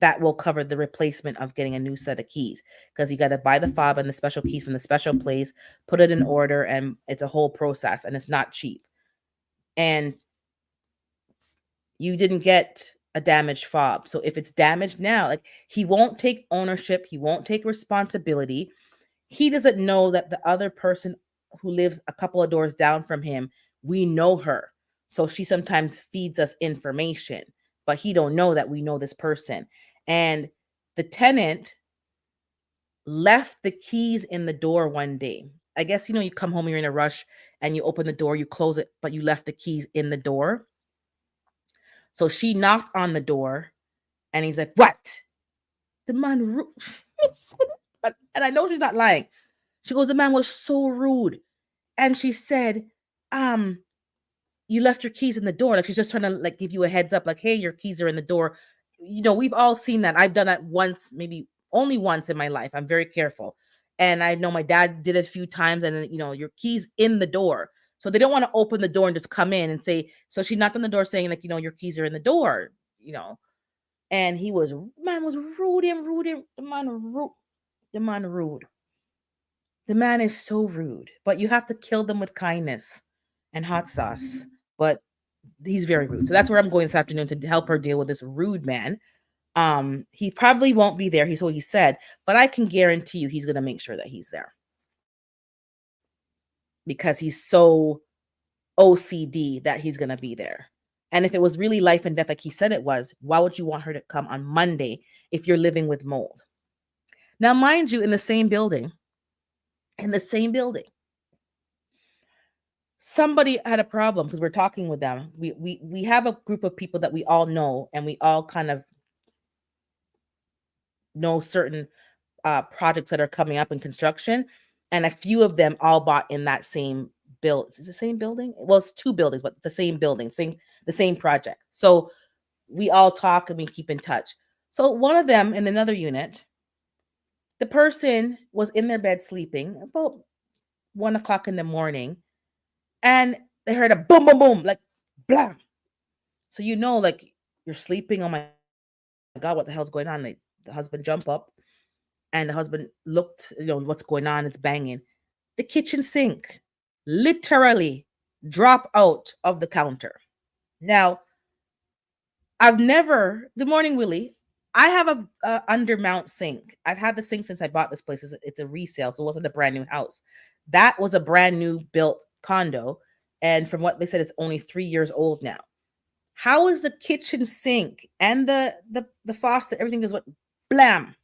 that will cover the replacement of getting a new set of keys, because you got to buy the fob and the special keys from the special place, put it in order, and it's a whole process, and it's not cheap. And you didn't get a damaged fob. So if it's damaged now, like, he won't take ownership, he won't take responsibility. He doesn't know that the other person who lives a couple of doors down from him, we know her. So she sometimes feeds us information, but he don't know that we know this person. And the tenant left the keys in the door one day. I guess, you come home, you're in a rush, and you open the door, you close it, but you left the keys in the door. So she knocked on the door, and he's like, "What?" The man, and I know she's not lying. She goes, "The man was so rude." And she said, um, "You left your keys in the door." Like, she's just trying to like give you a heads up, like, "Hey, your keys are in the door." We've all seen that. I've done that once, maybe only once in my life. I'm very careful. And I know my dad did it a few times, and your keys in the door. So they don't want to open the door and just come in and say, so she knocked on the door saying, like, your keys are in the door, and man was rude and rude and the man rude. The man is so rude, but you have to kill them with kindness and hot sauce. But he's very rude. So that's where I'm going this afternoon, to help her deal with this rude man. He probably won't be there. He's what he said, but I can guarantee you he's gonna make sure that he's there, because he's so OCD that he's gonna be there. And if it was really life and death, like he said it was, why would you want her to come on Monday if you're living with mold? Now, mind you, in the same building, somebody had a problem, because we're talking with them. We have a group of people that we all know, and we all kind of know certain projects that are coming up in construction, and a few of them all bought in that same build. Is it the same building? Well, it's 2 buildings, but the same building, the same project. So we all talk and we keep in touch. So one of them in another unit, the person was in their bed sleeping about 1 o'clock in the morning, and they heard a boom, boom, boom, like blah. So like, you're sleeping. Oh my God, what the hell's going on? The husband jump up, and the husband looked, what's going on? It's banging. The kitchen sink literally drop out of the counter. Now, I've never. Good morning, Willie. I have a undermount sink. I've had the sink since I bought this place. It's a resale, so it wasn't a brand new house. That was a brand new built condo, and from what they said, it's only 3 years old now. How is the kitchen sink and the faucet, everything just went blam?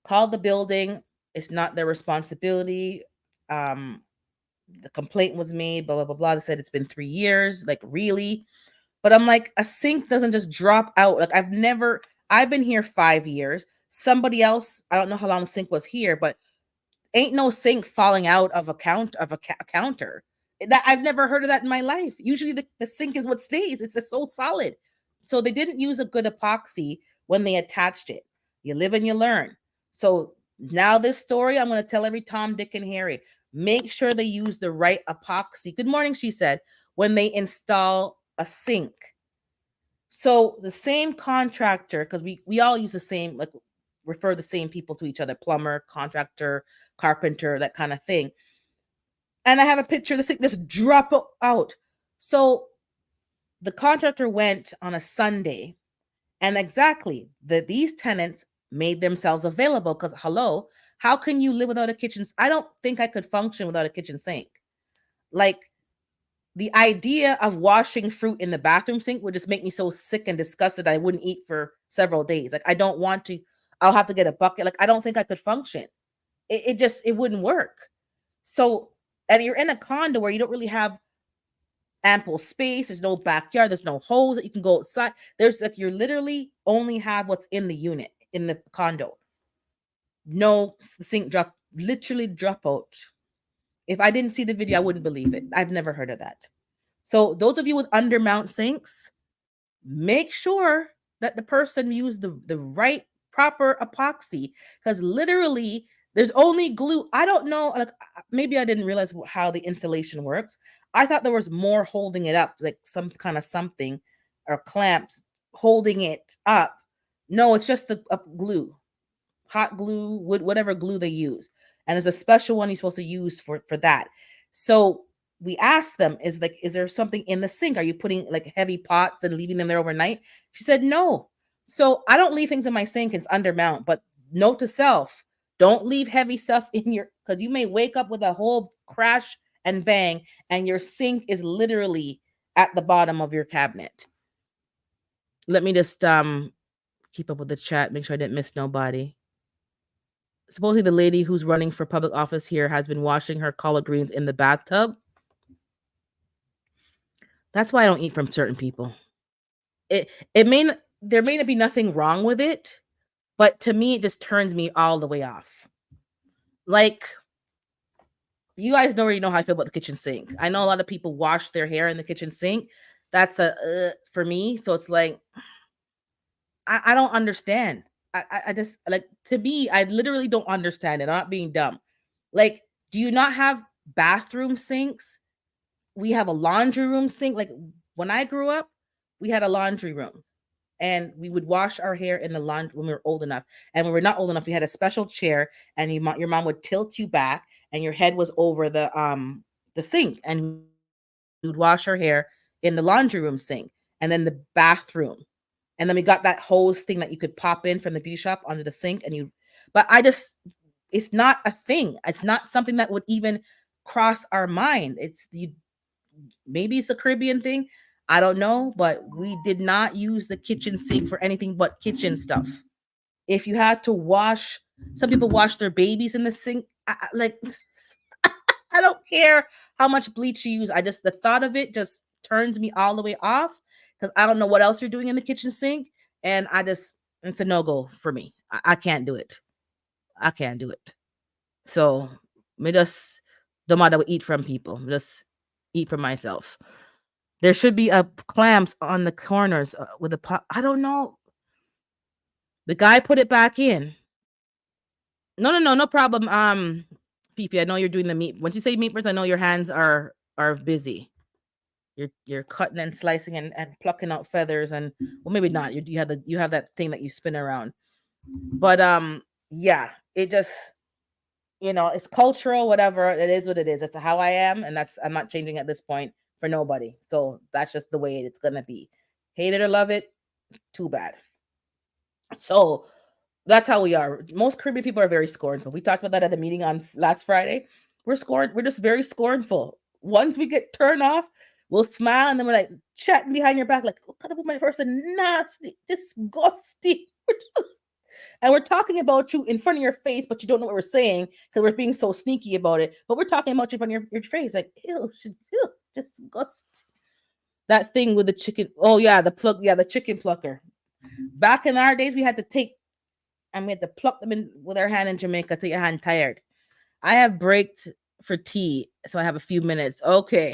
Called the building. It's not their responsibility. The complaint was made, blah, blah, blah, blah. They said it's been 3 years. Like, really? But I'm like, a sink doesn't just drop out. Like, I've been here 5 years. Somebody else, I don't know how long the sink was here, but ain't no sink falling out of a counter. That I've never heard of that in my life. Usually the sink is what stays. It's just so solid. So they didn't use a good epoxy when they attached it. You live and you learn. So now this story, I'm going to tell every Tom, Dick, and Harry. Make sure they use the right epoxy. Good morning, she said, when they install a sink. So the same contractor, because we all use the same, like refer the same people to each other, plumber, contractor, carpenter, that kind of thing. And I have a picture of the sink just drop out. So the contractor went on a Sunday, and exactly these tenants made themselves available because hello, how can you live without a kitchen? I don't think I could function without a kitchen sink. Like the idea of washing fruit in the bathroom sink would just make me so sick and disgusted I wouldn't eat for several days. Like I don't want to. I'll have to get a bucket. Like I don't think I could function. It wouldn't work. So, and you're in a condo where you don't really have ample space. There's no backyard. There's no holes that you can go outside. There's like you literally only have what's in the unit in the condo. No sink drop, literally drop out. If I didn't see the video, I wouldn't believe it. I've never heard of that. So those of you with undermount sinks, make sure that the person used the right proper epoxy, because literally there's only glue. I don't know, like maybe I didn't realize how the insulation works. I thought there was more holding it up, like some kind of something or clamps holding it up. No, it's just the glue, hot glue, wood, whatever glue they use. And there's a special one you're supposed to use for that. So we asked them, is there something in the sink? Are you putting like heavy pots and leaving them there overnight? She said no. So I don't leave things in my sink. It's undermount. But note to self, don't leave heavy stuff in your, because you may wake up with a whole crash and bang, and your sink is literally at the bottom of your cabinet. Let me just keep up with the chat, make sure I didn't miss nobody. Supposedly the lady who's running for public office here has been washing her collard greens in the bathtub. That's why I don't eat from certain people. There may not be nothing wrong with it, but to me it just turns me all the way off. Like, you guys already know how I feel about the kitchen sink. I know a lot of people wash their hair in the kitchen sink. That's for me. So it's like I don't understand. I just, like, to me, I literally don't understand it. I'm not being dumb. Like, do you not have bathroom sinks? We have a laundry room sink. Like when I grew up, we had a laundry room and we would wash our hair in the laundry when we were old enough. And when we were not old enough, we had a special chair, and your mom would tilt you back and your head was over the sink, and you would wash her hair in the laundry room sink and then the bathroom. And then we got that hose thing that you could pop in from the beauty shop under the sink, but it's not a thing. It's not something that would even cross our mind. Maybe it's a Caribbean thing. I don't know, but we did not use the kitchen sink for anything but kitchen stuff. If you had to wash, some people wash their babies in the sink. Like, I don't care how much bleach you use. The thought of it just turns me all the way off, because I don't know what else you're doing in the kitchen sink. And it's a no-go for me. I can't do it. I can't do it. So me just don't matter what eat from people. Just eat for myself. There should be clamps on the corners with a pot. I don't know. The guy put it back in. No problem. Fifi, I know you're doing the meat. Once you say meatballs, I know your hands are busy. You're cutting and slicing and plucking out feathers, and well, maybe not. You have that thing that you spin around. But yeah, it just, it's cultural, whatever. It is what it is. That's how I am, and I'm not changing at this point for nobody. So that's just the way it's gonna be. Hate it or love it, too bad. So that's how we are. Most Caribbean people are very scornful. We talked about that at a meeting on last Friday. We're just very scornful. Once we get turned off, we'll smile, and then we're like chatting behind your back, like, look at my person, nasty, disgusting. And we're talking about you in front of your face, but you don't know what we're saying because we're being so sneaky about it. But we're talking about you in front of your face, like, ew, disgust. That thing with the chicken. Oh yeah, the chicken plucker. Back in our days, we had to take and we had to pluck them in with our hand in Jamaica till your hand tired. I have braked for tea, so I have a few minutes. Okay.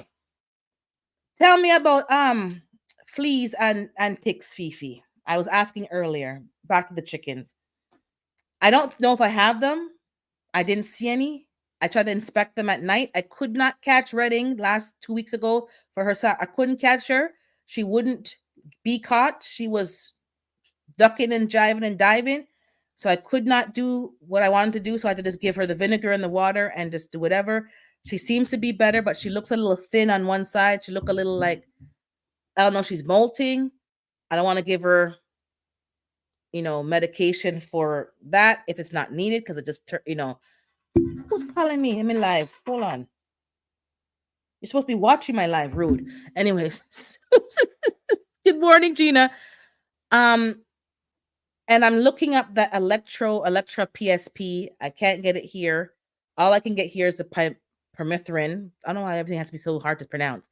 Tell me about fleas and ticks, Fifi. I was asking earlier. Back to the chickens. I don't know if I have them. I didn't see any. I tried to inspect them at night. I could not catch Redding last 2 weeks ago for her. I couldn't catch her. She wouldn't be caught. She was ducking and jiving and diving. So I could not do what I wanted to do. So I had to just give her the vinegar and the water and just do whatever. She seems to be better, but she looks a little thin on one side. She look a little like, I don't know, she's molting. I don't want to give her, medication for that if it's not needed because it just, who's calling me? I'm in live. Hold on. You're supposed to be watching my live. Rude. Anyways, good morning, Gina. Um, and I'm looking up that Electra PSP. I can't get it here. All I can get here is the permethrin. I don't know why everything has to be so hard to pronounce.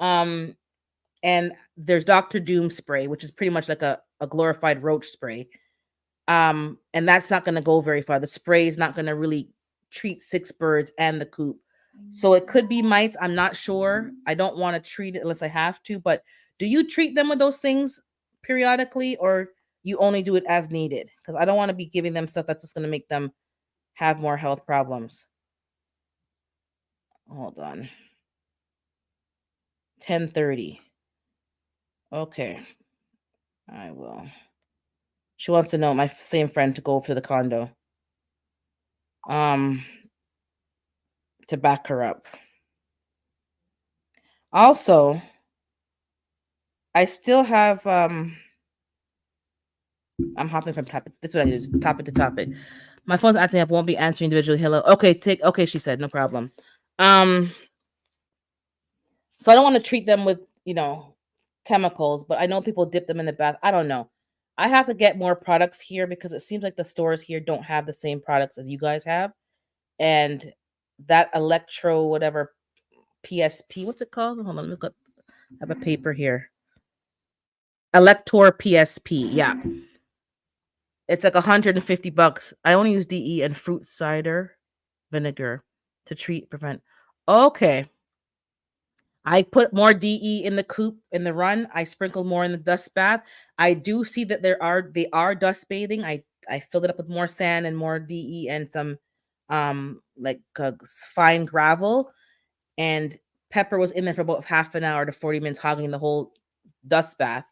Um, and there's Dr. Doom spray, which is pretty much like a glorified roach spray. And that's not going to go very far. The spray is not going to really treat 6 birds and the coop. So it could be mites. I'm not sure. I don't want to treat it unless I have to. But do you treat them with those things periodically, or you only do it as needed? Because I don't want to be giving them stuff that's just going to make them have more health problems. Hold on. 10:30. Okay. I will. She wants to know, my same friend, to go to the condo. To back her up. Also, I still have I'm hopping from topic. This is what I do, topic to topic. My phone's acting up, won't be answering individually. Hello. Okay, she said, no problem. So I don't want to treat them with, chemicals, but I know people dip them in the bath. I don't know. I have to get more products here because it seems like the stores here don't have the same products as you guys have. And that Electro, whatever PSP, what's it called? Hold on, I have a paper here. Elector PSP, yeah. It's like $150. I only use DE and fruit cider vinegar to prevent. Okay. I put more DE in the coop in the run. I sprinkle more in the dust bath. I do see that they are dust bathing. I filled it up with more sand and more DE and some fine gravel, and Pepper was in there for about half an hour to 40 minutes hogging the whole dust bath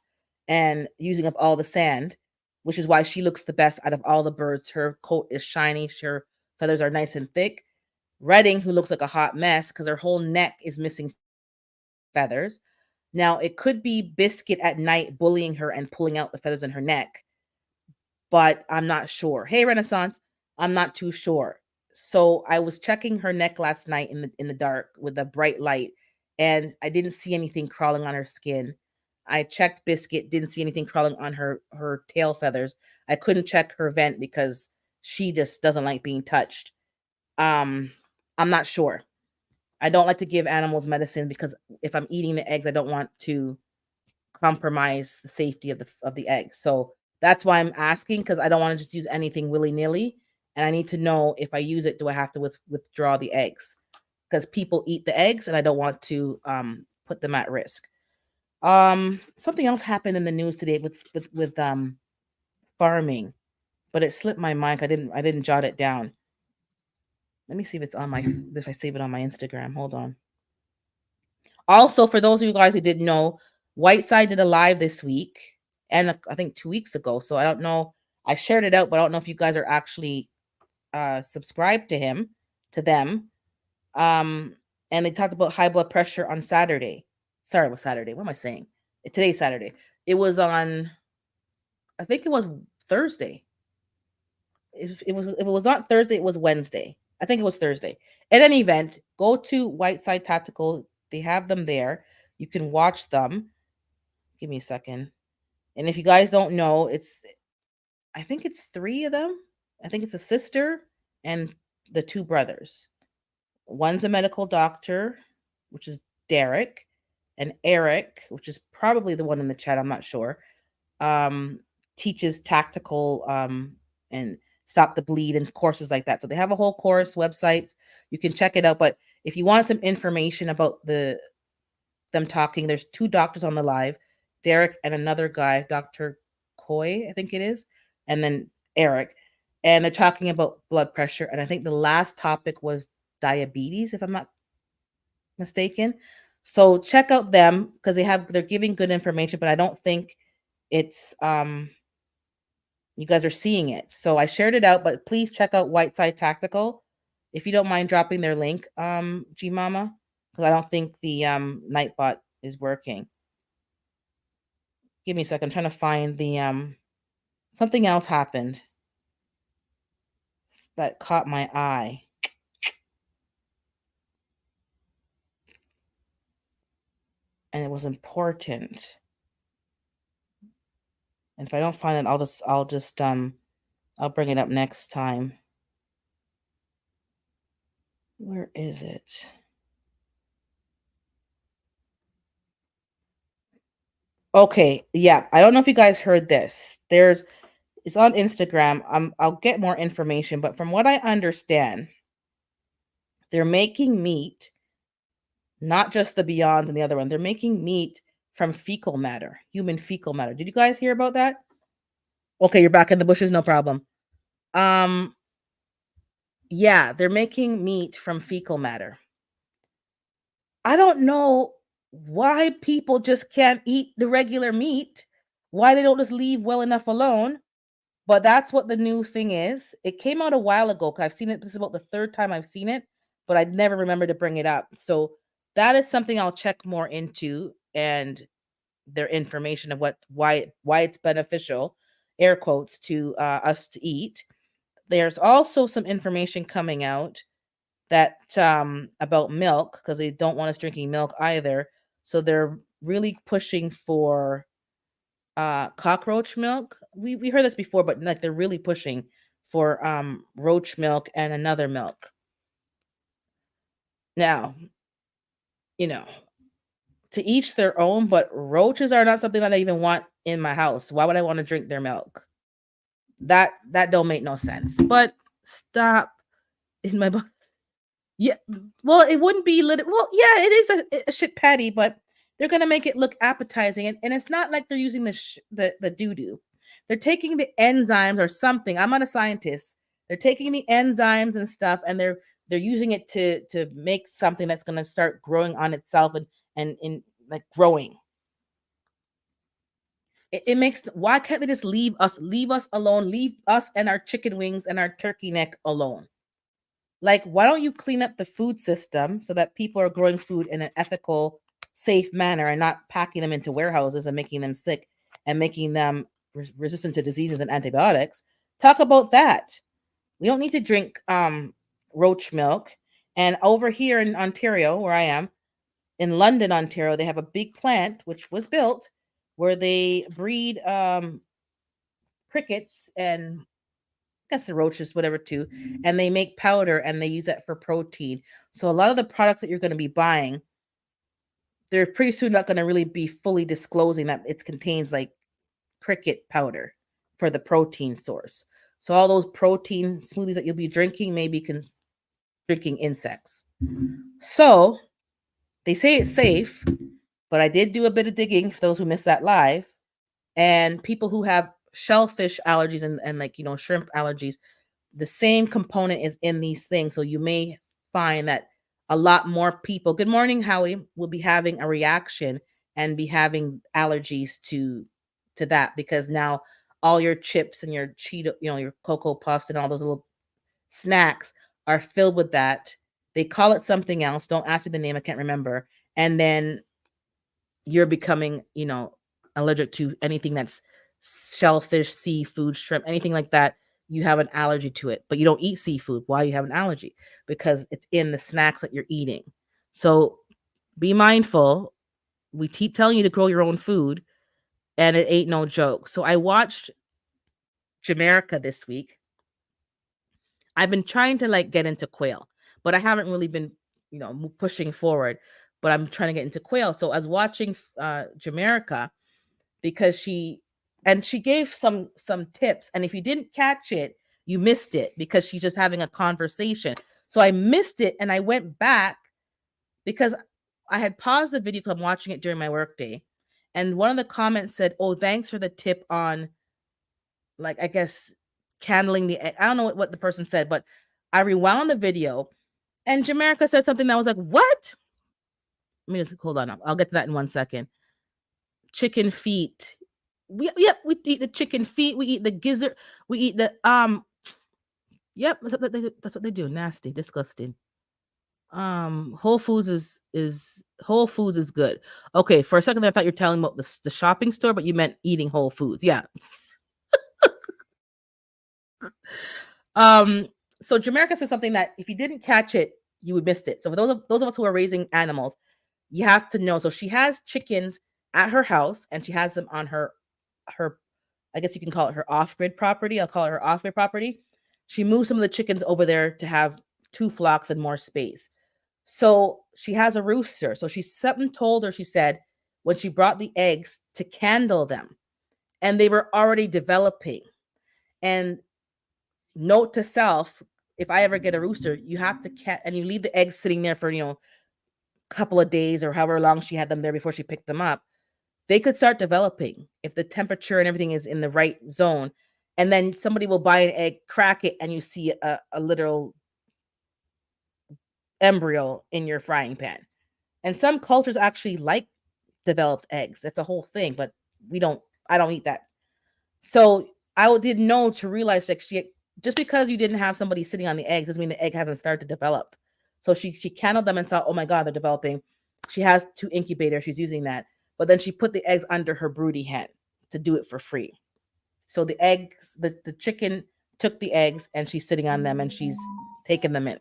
and using up all the sand, which is why she looks the best out of all the birds. Her coat is shiny, her feathers are nice and thick. Redding, who looks like a hot mess because her whole neck is missing feathers. Now, it could be Biscuit at night bullying her and pulling out the feathers in her neck, but I'm not sure. Hey, Renaissance, I'm not too sure. So I was checking her neck last night in the dark with a bright light, and I didn't see anything crawling on her skin. I checked Biscuit, didn't see anything crawling on her tail feathers. I couldn't check her vent because she just doesn't like being touched. I'm not sure. I don't like to give animals medicine because if I'm eating the eggs, I don't want to compromise the safety of the eggs. So that's why I'm asking, because I don't want to just use anything willy-nilly, and I need to know if I use it, do I have to withdraw the eggs? Because people eat the eggs, and I don't want to put them at risk. Something else happened in the news today with farming, but it slipped my mind. I didn't jot it down. Let me see if I save it on my Instagram. Hold on. Also, for those of you guys who didn't know, Whiteside did a live this week and I think 2 weeks ago. So I don't know. I shared it out, but I don't know if you guys are actually subscribed to them. And they talked about high blood pressure on Saturday. Sorry, it was Saturday. What am I saying? Today's Saturday. It was on, I think it was Thursday. If it was not Thursday, it was Wednesday. I think it was Thursday. At any event, go to Whiteside Tactical. They have them there. You can watch them. Give me a second. And if you guys don't know, I think it's 3 of them. I think it's a sister and the 2 brothers. One's a medical doctor, which is Derek, and Eric, which is probably the one in the chat. I'm not sure. teaches tactical and stop the bleed and courses like that. So they have a whole course website. You can check it out. But if you want some information about them talking, there's two doctors on the live, Derek and another guy, Dr. Coy, I think it is, and then Eric. And they're talking about blood pressure. And I think the last topic was diabetes, if I'm not mistaken. So check out them because they're giving good information, but I don't think it's you guys are seeing it. So I shared it out, but please check out Whiteside Tactical. If you don't mind dropping their link, G Mama, because I don't think the Nightbot is working. Give me a second. I'm trying to find the something else happened that caught my eye. And it was important. And if I don't find it, I'll bring it up next time. Where is it? Okay, yeah. I don't know if you guys heard this. It's on Instagram. I'll get more information, but from what I understand, they're making meat, not just the Beyond and the other one. They're making meat from fecal matter, human fecal matter. Did you guys hear about that? Okay, you're back in the bushes, no problem. Um, yeah, they're making meat from fecal matter. I don't know why people just can't eat the regular meat, why they don't just leave well enough alone. But that's what the new thing is. It came out a while ago because I've seen it. This is about the third time I've seen it, but I'd never remember to bring it up. So that is something I'll check more into and their information of why it's beneficial, air quotes, to us to eat. There's also some information coming out that about milk because they don't want us drinking milk either. So they're really pushing for cockroach milk. We heard this before, but like they're really pushing for roach milk and another milk. Now, you know, to each their own, but roaches are not something that I even want in my house. Why would I want to drink their milk? That don't make no sense. But stop in my yeah, well, it wouldn't be well, yeah, it is a shit patty, but they're gonna make it look appetizing, and it's not like they're using the doo-doo. They're taking the enzymes or something. I'm not a scientist. They're taking the enzymes and stuff, and they're using it to make something that's gonna start growing on itself and in like growing. It makes why can't they just leave us alone, leave us and our chicken wings and our turkey neck alone? Like, why don't you clean up the food system so that people are growing food in an ethical, safe manner and not packing them into warehouses and making them sick and making them resistant to diseases and antibiotics? Talk about that. We don't need to drink roach milk. And over here in Ontario, where I am, in London, Ontario, they have a big plant which was built where they breed crickets and I guess the roaches, whatever, too, and they make powder and they use that for protein. So a lot of the products that you're going to be buying, they're pretty soon not going to really be fully disclosing that it contains like cricket powder for the protein source. So all those protein smoothies that you'll be drinking may be drinking insects. So they say it's safe, but I did do a bit of digging for those who missed that live, and people who have shellfish allergies and like shrimp allergies, the same component is in these things. So you may find that a lot more people, good morning, Howie, will be having a reaction and be having allergies to that because now all your chips and your Cheeto, your Cocoa Puffs and all those little snacks are filled with that. They call it something else. Don't ask me the name, I can't remember. And then you're becoming, allergic to anything that's shellfish, seafood, shrimp, anything like that. You have an allergy to it, but you don't eat seafood. Why you have an allergy? Because it's in the snacks that you're eating. So be mindful. We keep telling you to grow your own food, and it ain't no joke. So I watched Jamaica this week. I've been trying to like get into quail, but I haven't really been, pushing forward. But I'm trying to get into quail. So I was watching Jamaica because she and she gave some tips, and if you didn't catch it, you missed it because she's just having a conversation. So I missed it, and I went back because I had paused the video because I'm watching it during my workday, and one of the comments said, "Oh, thanks for the tip on, like, I guess, candling the egg." I don't know what the person said, but I rewound the video, and Jamaica said something that was like, "What?" Let me just hold on. I'll get to that in 1 second. Chicken feet. We eat the chicken feet. We eat the gizzard. We eat the Yep, that's what they do. Nasty, disgusting. Whole Foods is Whole Foods is good. Okay, for a second I thought you were telling about the shopping store, but you meant eating Whole Foods. Yeah. Um, so Jamaica said something that if you didn't catch it, you would missed it. So for those of us who are raising animals, you have to know. So she has chickens at her house, and she has them on her I guess you can call it her off-grid property. I'll call it her off-grid property. She moved some of the chickens over there to have two flocks and more space. So she has a rooster. So something told her, she said, when she brought the eggs to candle them, and they were already developing. And note to self, if I ever get a rooster, you have to and you leave the eggs sitting there for, a couple of days or however long she had them there before she picked them up. They could start developing if the temperature and everything is in the right zone. And then somebody will buy an egg, crack it, and you see a literal embryo in your frying pan. And some cultures actually like developed eggs. That's a whole thing, but I don't eat that. So I didn't know to realize that just because you didn't have somebody sitting on the eggs doesn't mean the egg hasn't started to develop. So she candled them and saw, oh my God, they're developing. She has 2 incubators. She's using that. But then she put the eggs under her broody hen to do it for free. So the eggs, the chicken took the eggs, and she's sitting on them, and she's taking them in.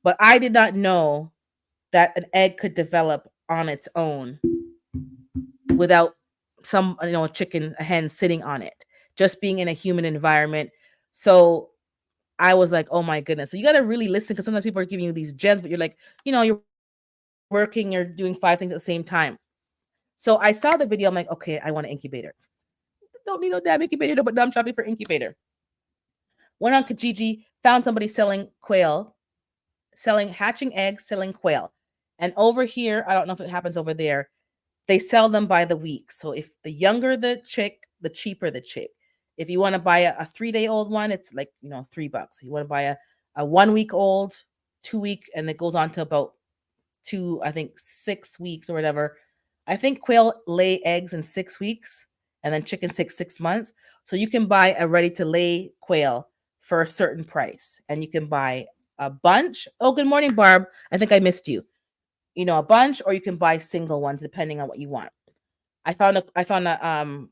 But I did not know that an egg could develop on its own without a hen sitting on it, just being in a human environment. So I was like, oh my goodness. So you got to really listen, because sometimes people are giving you these gems, but you're like, you're working, you're doing 5 things at the same time. So I saw the video. I'm like, okay, I want an incubator. Don't need no damn incubator, but now I'm shopping for incubator. Went on Kijiji, found somebody selling quail, hatching eggs, selling quail. And over here, I don't know if it happens over there, they sell them by the week. So if the younger the chick, the cheaper the chick. If you want to buy a 3-day-old one, it's like, $3. You want to buy a 1-week-old, 2-week, and it goes on to about 6 weeks or whatever. I think quail lay eggs in 6 weeks, and then chickens take 6 months. So you can buy a ready to lay quail for a certain price, and you can buy a bunch. Oh, good morning, Barb. I think I missed you. A bunch, or you can buy single ones depending on what you want. I found a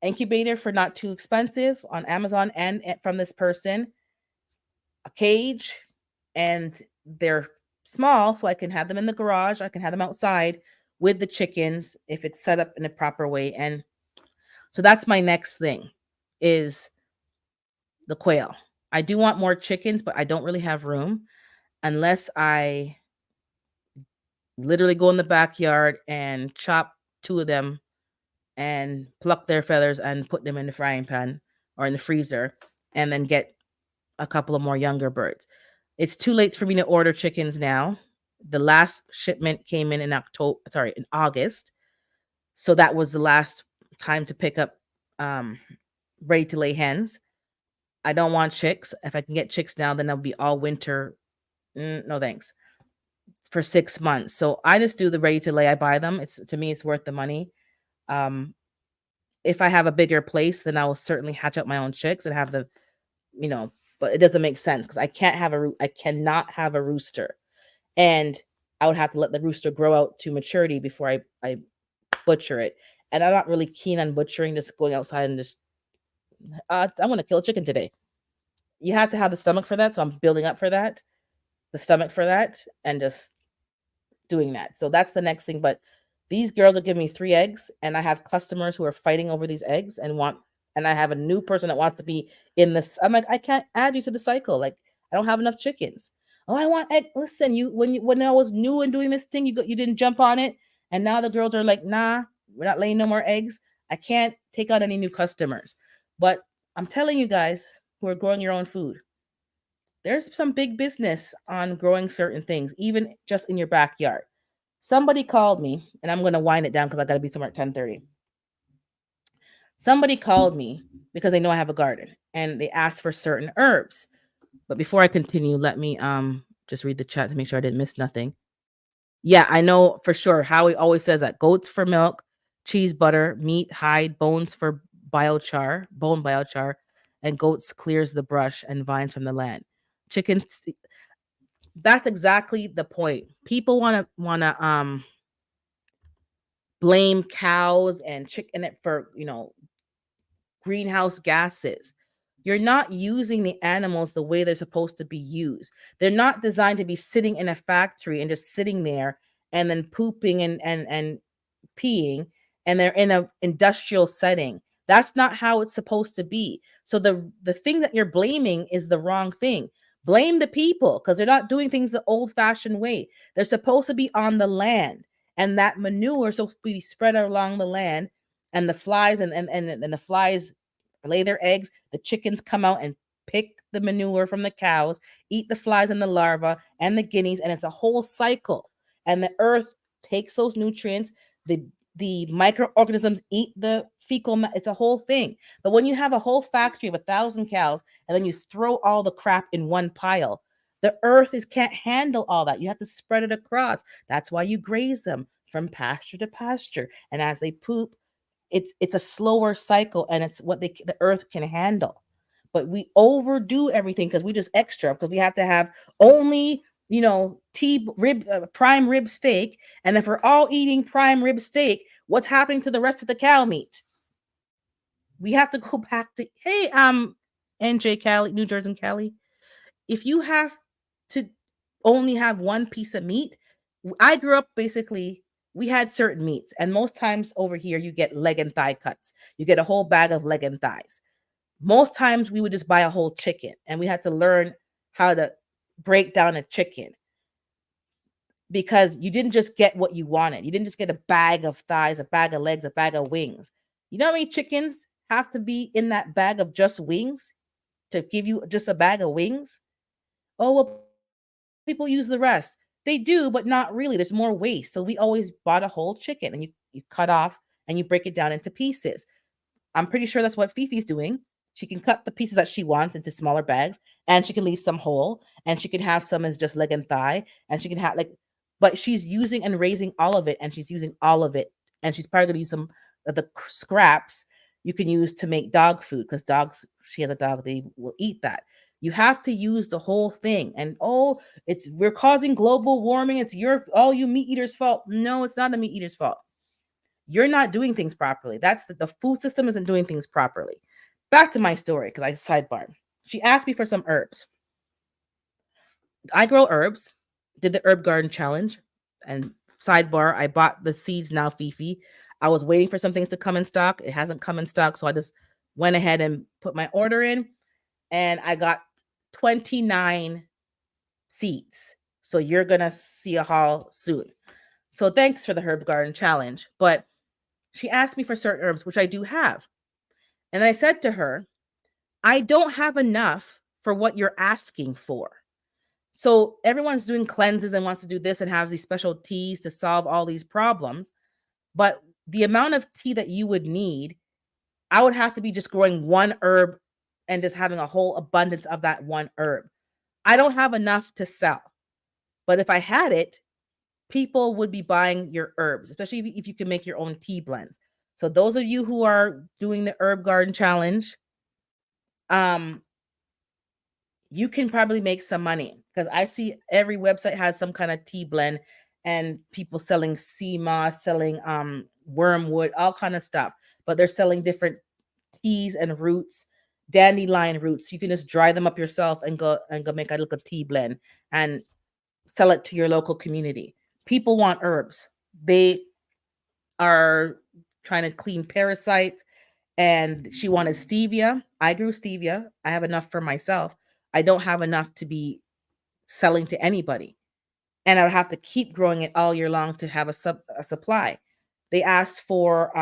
incubator for not too expensive on Amazon, and from this person, a cage, and they're small, so I can have them in the garage. I can have them outside with the chickens if it's set up in a proper way. And so that's my next thing, is the quail. I do want more chickens, but I don't really have room unless I literally go in the backyard and chop 2 of them and pluck their feathers and put them in the frying pan or in the freezer, and then get a couple of more younger birds. It's too late for me to order chickens now. The last shipment came in August. So that was the last time to pick up ready to lay hens. I don't want chicks. If I can get chicks now, then that'll be all winter. No thanks. For 6 months. So I just do the ready to lay. I buy them. To me, it's worth the money. If I have a bigger place, then I will certainly hatch out my own chicks and have but it doesn't make sense because I cannot have a rooster, and I would have to let the rooster grow out to maturity before I butcher it. And I'm not really keen on butchering, just going outside and just I want to kill a chicken today. You have to have the stomach for that, so I'm building up for that, the stomach for that, and just doing that. So that's the next thing. But these girls are giving me 3 eggs, and I have customers who are fighting over these eggs and I have a new person that wants to be in this. I'm like, I can't add you to the cycle. Like, I don't have enough chickens. Oh, I want egg. Listen, when I was new and doing this thing, you didn't jump on it, and now the girls are like, nah, we're not laying no more eggs. I can't take on any new customers. But I'm telling you guys who are growing your own food, there's some big business on growing certain things, even just in your backyard. Somebody called me, and I'm gonna wind it down because I gotta be somewhere at 10:30. Somebody called me because they know I have a garden and they asked for certain herbs. But before I continue, let me just read the chat to make sure I didn't miss nothing. Yeah, I know for sure. Howie always says that goats for milk, cheese, butter, meat, hide, bones for bone biochar, and goats clears the brush and vines from the land. Chickens, that's exactly the point. People wanna blame cows and chicken it for, greenhouse gases. You're not using the animals the way they're supposed to be used. They're not designed to be sitting in a factory and just sitting there and then pooping and peeing, and they're in a industrial setting. That's not how it's supposed to be. So the thing that you're blaming is the wrong thing. Blame the people because they're not doing things the old-fashioned way. They're supposed to be on the land, and that manure is supposed to be spread along the land, and the flies and the flies lay their eggs. The chickens come out and pick the manure from the cows, eat the flies and the larvae and the guineas, and it's a whole cycle. And the earth takes those nutrients. The microorganisms eat the it's a whole thing. But when you have a whole factory of 1,000 cows and then you throw all the crap in one pile, the earth can't handle all that. You have to spread it across. That's why you graze them from pasture to pasture, and as they poop, it's a slower cycle, and it's what the earth can handle. But we overdo everything because we just extra, because we have to have only prime rib steak. And if we're all eating prime rib steak, what's happening to the rest of the cow meat? We have to go back to, hey, NJ Cali, New Jersey Cali, if you have to only have one piece of meat. I grew up, basically we had certain meats, and most times over here you get leg and thigh cuts. You get a whole bag of leg and thighs. Most times we would just buy a whole chicken, and we had to learn how to break down a chicken, because you didn't just get what you wanted. You didn't just get a bag of thighs, a bag of legs, a bag of wings. You know how many chickens have to be in that bag of just wings to give you just a bag of wings? Oh, well, people use the rest. They do, but not really. There's more waste. So we always bought a whole chicken, and you cut off and you break it down into pieces. I'm pretty sure that's what Fifi's doing. She can cut the pieces that she wants into smaller bags, and she can leave some whole, and she can have some as just leg and thigh, and she can have but she's using and raising all of it, and she's using all of it, and she's probably gonna use some of the scraps you can use to make dog food, because dogs, she has a dog, they will eat that. You have to use the whole thing. And we're causing global warming. It's all you meat eaters' fault. No, it's not a meat eater's fault. You're not doing things properly. That's the food system isn't doing things properly. Back to my story, because I sidebar. She asked me for some herbs. I grow herbs, did the herb garden challenge, and sidebar, I bought the seeds now, Fifi. I was waiting for some things to come in stock. It hasn't come in stock, so I just went ahead and put my order in, and I got 29 seeds. So you're going to see a haul soon. So thanks for the herb garden challenge. But she asked me for certain herbs, which I do have. And I said to her, I don't have enough for what you're asking for. So everyone's doing cleanses and wants to do this and has these special teas to solve all these problems. But the amount of tea that you would need, I would have to be just growing one herb and just having a whole abundance of that one herb. I don't have enough to sell. But if I had it, people would be buying your herbs, especially if you can make your own tea blends. So those of you who are doing the herb garden challenge, you can probably make some money, because I see every website has some kind of tea blend, and people selling sea moss, selling wormwood, all kind of stuff. But they're selling different teas and roots, dandelion roots. You can just dry them up yourself and go make a little tea blend and sell it to your local community. People want herbs. They are trying to clean parasites, and she wanted stevia. I grew stevia. I have enough for myself. I don't have enough to be selling to anybody. And I would have to keep growing it all year long to have a supply. They asked for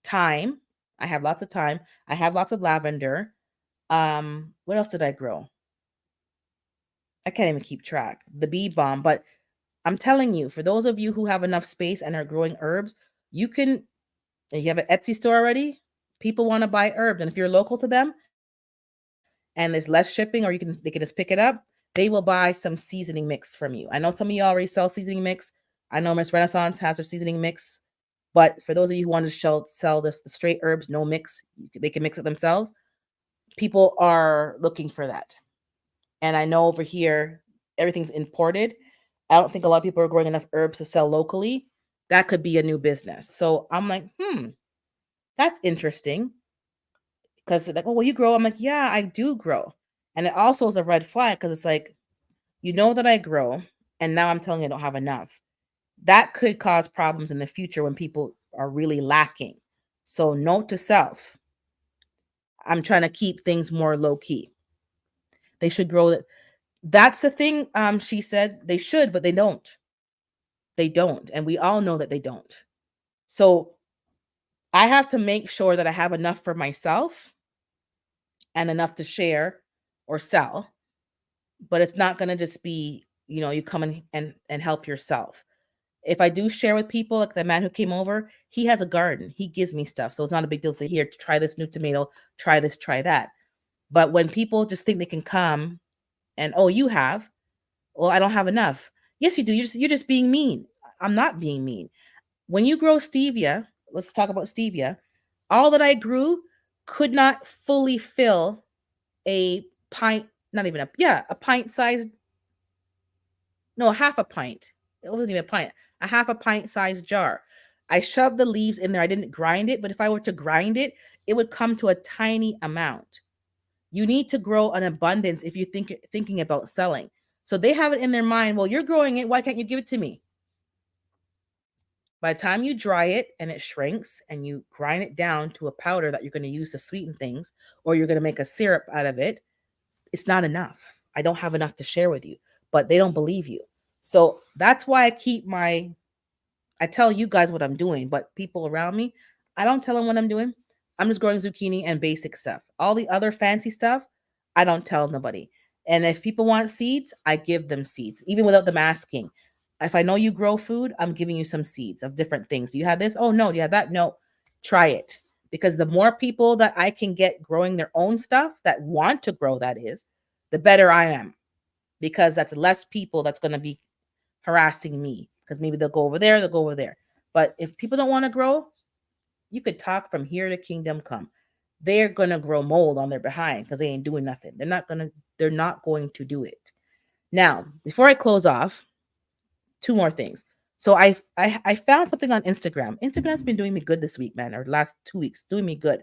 thyme. I have lots of thyme. I have lots of lavender. What else did I grow? I can't even keep track. The bee balm, but I'm telling you, for those of you who have enough space and are growing herbs, you can. You have an Etsy store already. People want to buy herbs, and if you're local to them, and there's less shipping, or they can just pick it up, they will buy some seasoning mix from you. I know some of you already sell seasoning mix. I know Miss Renaissance has her seasoning mix, but for those of you who want to sell this the straight herbs, no mix, they can mix it themselves. People are looking for that, and I know over here everything's imported. I don't think a lot of people are growing enough herbs to sell locally. That could be a new business. So I'm like, that's interesting. Because they're like, oh, well, you grow. I'm like, yeah, I do grow. And it also is a red flag because it's like, you know that I grow, and now I'm telling you I don't have enough. That could cause problems in the future when people are really lacking. So, note to self, I'm trying to keep things more low key. They should grow it. That's the thing. She said they should, but they don't. They don't. And we all know that they don't. So, I have to make sure that I have enough for myself and enough to share or sell, but it's not going to just be, you come and help yourself. If I do share with people, like the man who came over, he has a garden. He gives me stuff. So it's not a big deal to say, here, try this new tomato, try this, try that. But when people just think they can come and, oh, you have, well, I don't have enough. Yes, you do. You're just being mean. I'm not being mean. When you grow stevia, let's talk about stevia. All that I grew could not fully fill a pint, not even a pint sized, no, half a pint. It wasn't even a pint, a half a pint sized jar. I shoved the leaves in there. I didn't grind it, but if I were to grind it, it would come to a tiny amount. You need to grow an abundance if you thinking about selling. So they have it in their mind, well, you're growing it, why can't you give it to me? By the time you dry it and it shrinks and you grind it down to a powder that you're going to use to sweeten things, or you're going to make a syrup out of it, it's not enough. I don't have enough to share with you, but they don't believe you. So that's why I tell you guys what I'm doing, but people around me, I don't tell them what I'm doing. I'm just growing zucchini and basic stuff. All the other fancy stuff, I don't tell nobody. And if people want seeds, I give them seeds, even without them asking. If I know you grow food, I'm giving you some seeds of different things. Do you have this? Oh, no. Do you have that? No. Try it. Because the more people that I can get growing their own stuff that want to grow, that is, the better I am. Because that's less people that's going to be harassing me, because maybe they'll go over there, they'll go over there. But if people don't want to grow, you could talk from here to kingdom come. They're gonna grow mold on their behind because they ain't doing nothing. They're not going to do it. Now, before I close off, two more things. So I found something on Instagram. Instagram's been doing me good this week, man, or last 2 weeks, doing me good.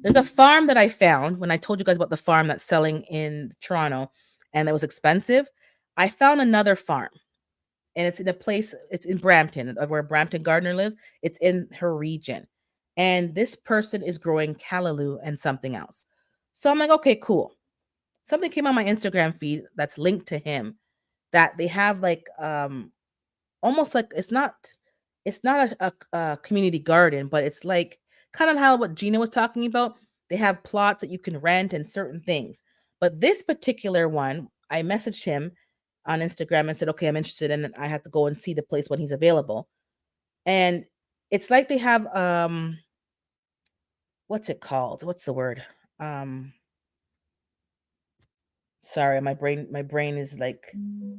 There's a farm that I found when I told you guys about the farm that's selling in Toronto and it was expensive. I found another farm, and it's in a place, it's in Brampton, where Brampton Gardner lives. It's in her region. And this person is growing callaloo and something else. So I'm like, okay, cool. Something came on my Instagram feed that's linked to him, that they have like almost like it's not a community garden, but it's like kind of how what Gina was talking about. They have plots that you can rent and certain things. But this particular one, I messaged him on Instagram and said, okay, I'm interested, and I have to go and see the place when he's available. And it's like they have what's it called? What's the word? Um Sorry, my brain is like an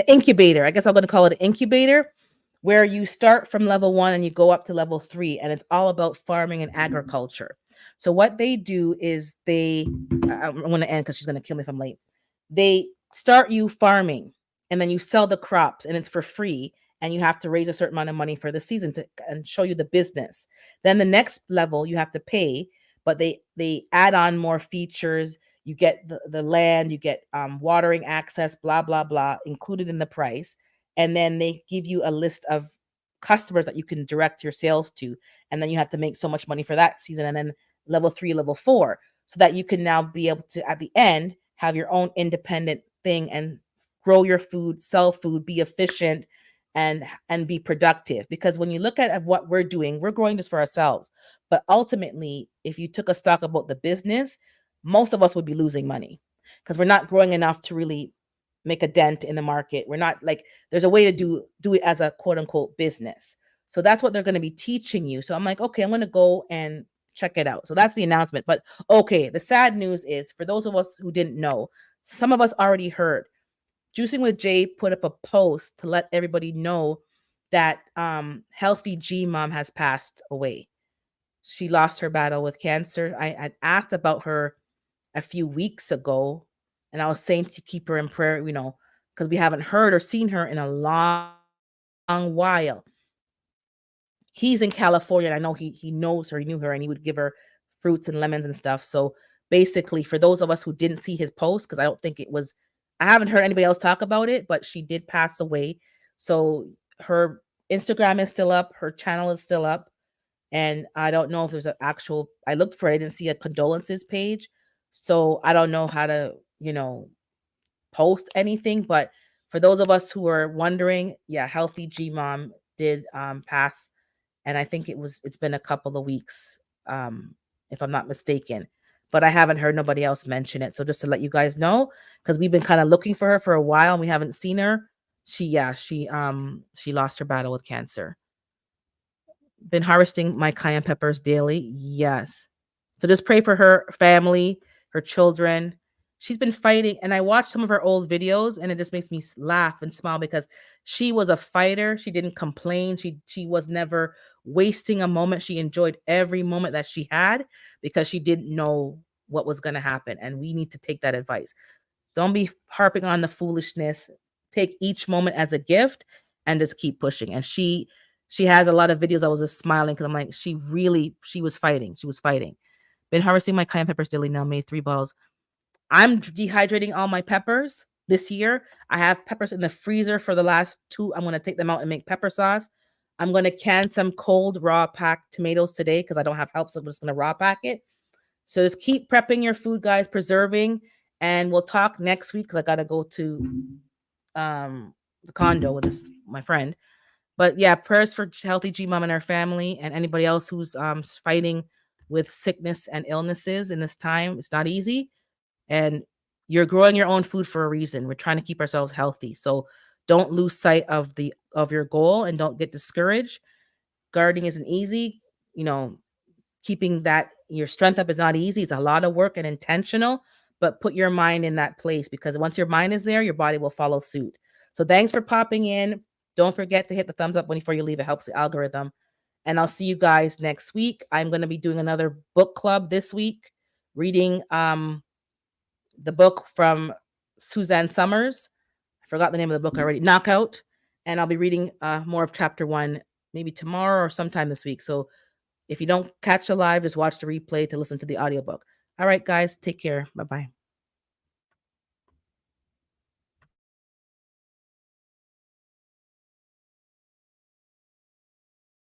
incubator. I guess I'm going to call it an incubator, where you start from level 1 and you go up to level 3, and it's all about farming and agriculture. So what they do is I'm going to end because she's going to kill me if I'm late. They start you farming, and then you sell the crops, and it's for free, and you have to raise a certain amount of money for the season and show you the business. Then the next level you have to pay, but they add on more features. You get the land, you get watering access, blah blah blah, included in the price. And then they give you a list of customers that you can direct your sales to, and then you have to make so much money for that season, and then level 3, level 4, so that you can now be able to, at the end, have your own independent thing and grow your food, sell food, be efficient, and be productive. Because when you look at what we're doing, we're growing this for ourselves. But ultimately, if you took a stock about the business, most of us would be losing money because we're not growing enough to really make a dent in the market. We're not like there's a way to do it as a quote unquote business. So that's what they're going to be teaching you. So I'm like, okay, I'm going to go and check it out. So that's the announcement. But okay, the sad news is for those of us who didn't know, some of us already heard. Juicing with Jay put up a post to let everybody know that healthy G mom has passed away. She lost her battle with cancer. I had asked about her a few weeks ago, and I was saying to keep her in prayer, because we haven't heard or seen her in a long while. He's in California, and I know he knows her, he knew her, and he would give her fruits and lemons and stuff. So basically, for those of us who didn't see his post, because I haven't heard anybody else talk about it, but she did pass away. So her Instagram is still up, her channel is still up, and I don't know if there's an actual. I looked for it, I didn't see a condolences page, so I don't know how to post anything. But for those of us who are wondering, yeah, healthy G mom did pass, and I think it's been a couple of weeks, if I'm not mistaken. But I haven't heard nobody else mention it. So just to let you guys know, because we've been kind of looking for her for a while and we haven't seen her. She lost her battle with cancer. Been harvesting my cayenne peppers daily. Yes. So just pray for her family, her children. She's been fighting, and I watched some of her old videos, and it just makes me laugh and smile because she was a fighter. She didn't complain. She was never wasting a moment. She enjoyed every moment that she had because she didn't know what was going to happen, and we need to take that advice. Don't be harping on the foolishness. Take each moment as a gift and just keep pushing. And she has a lot of videos. I was just smiling because I'm like, she was fighting. She was fighting. Been harvesting my cayenne peppers daily now, made 3 bottles. I'm dehydrating all my peppers this year. I have peppers in the freezer for the last 2. I'm going to take them out and make pepper sauce. I'm going to can some cold raw packed tomatoes today because I don't have help, so I'm just going to raw pack it. So just keep prepping your food, guys, preserving, and we'll talk next week because I got to go to the condo with my friend. But yeah, prayers for healthy G mom and her family and anybody else who's fighting with sickness and illnesses in this time. It's not easy, and you're growing your own food for a reason. We're trying to keep ourselves healthy, so don't lose sight of your goal and don't get discouraged. Gardening isn't easy, you know. Keeping that your strength up is not easy. It's a lot of work and intentional, but put your mind in that place because once your mind is there, your body will follow suit. So thanks for popping in. Don't forget to hit the thumbs up before you leave. It helps the algorithm. And I'll see you guys next week. I'm going to be doing another book club this week, reading the book from Suzanne Summers. I forgot the name of the book already. Knockout. And I'll be reading more of chapter 1 maybe tomorrow or sometime this week. So if you don't catch the live, just watch the replay to listen to the audiobook. All right, guys, take care. Bye-bye.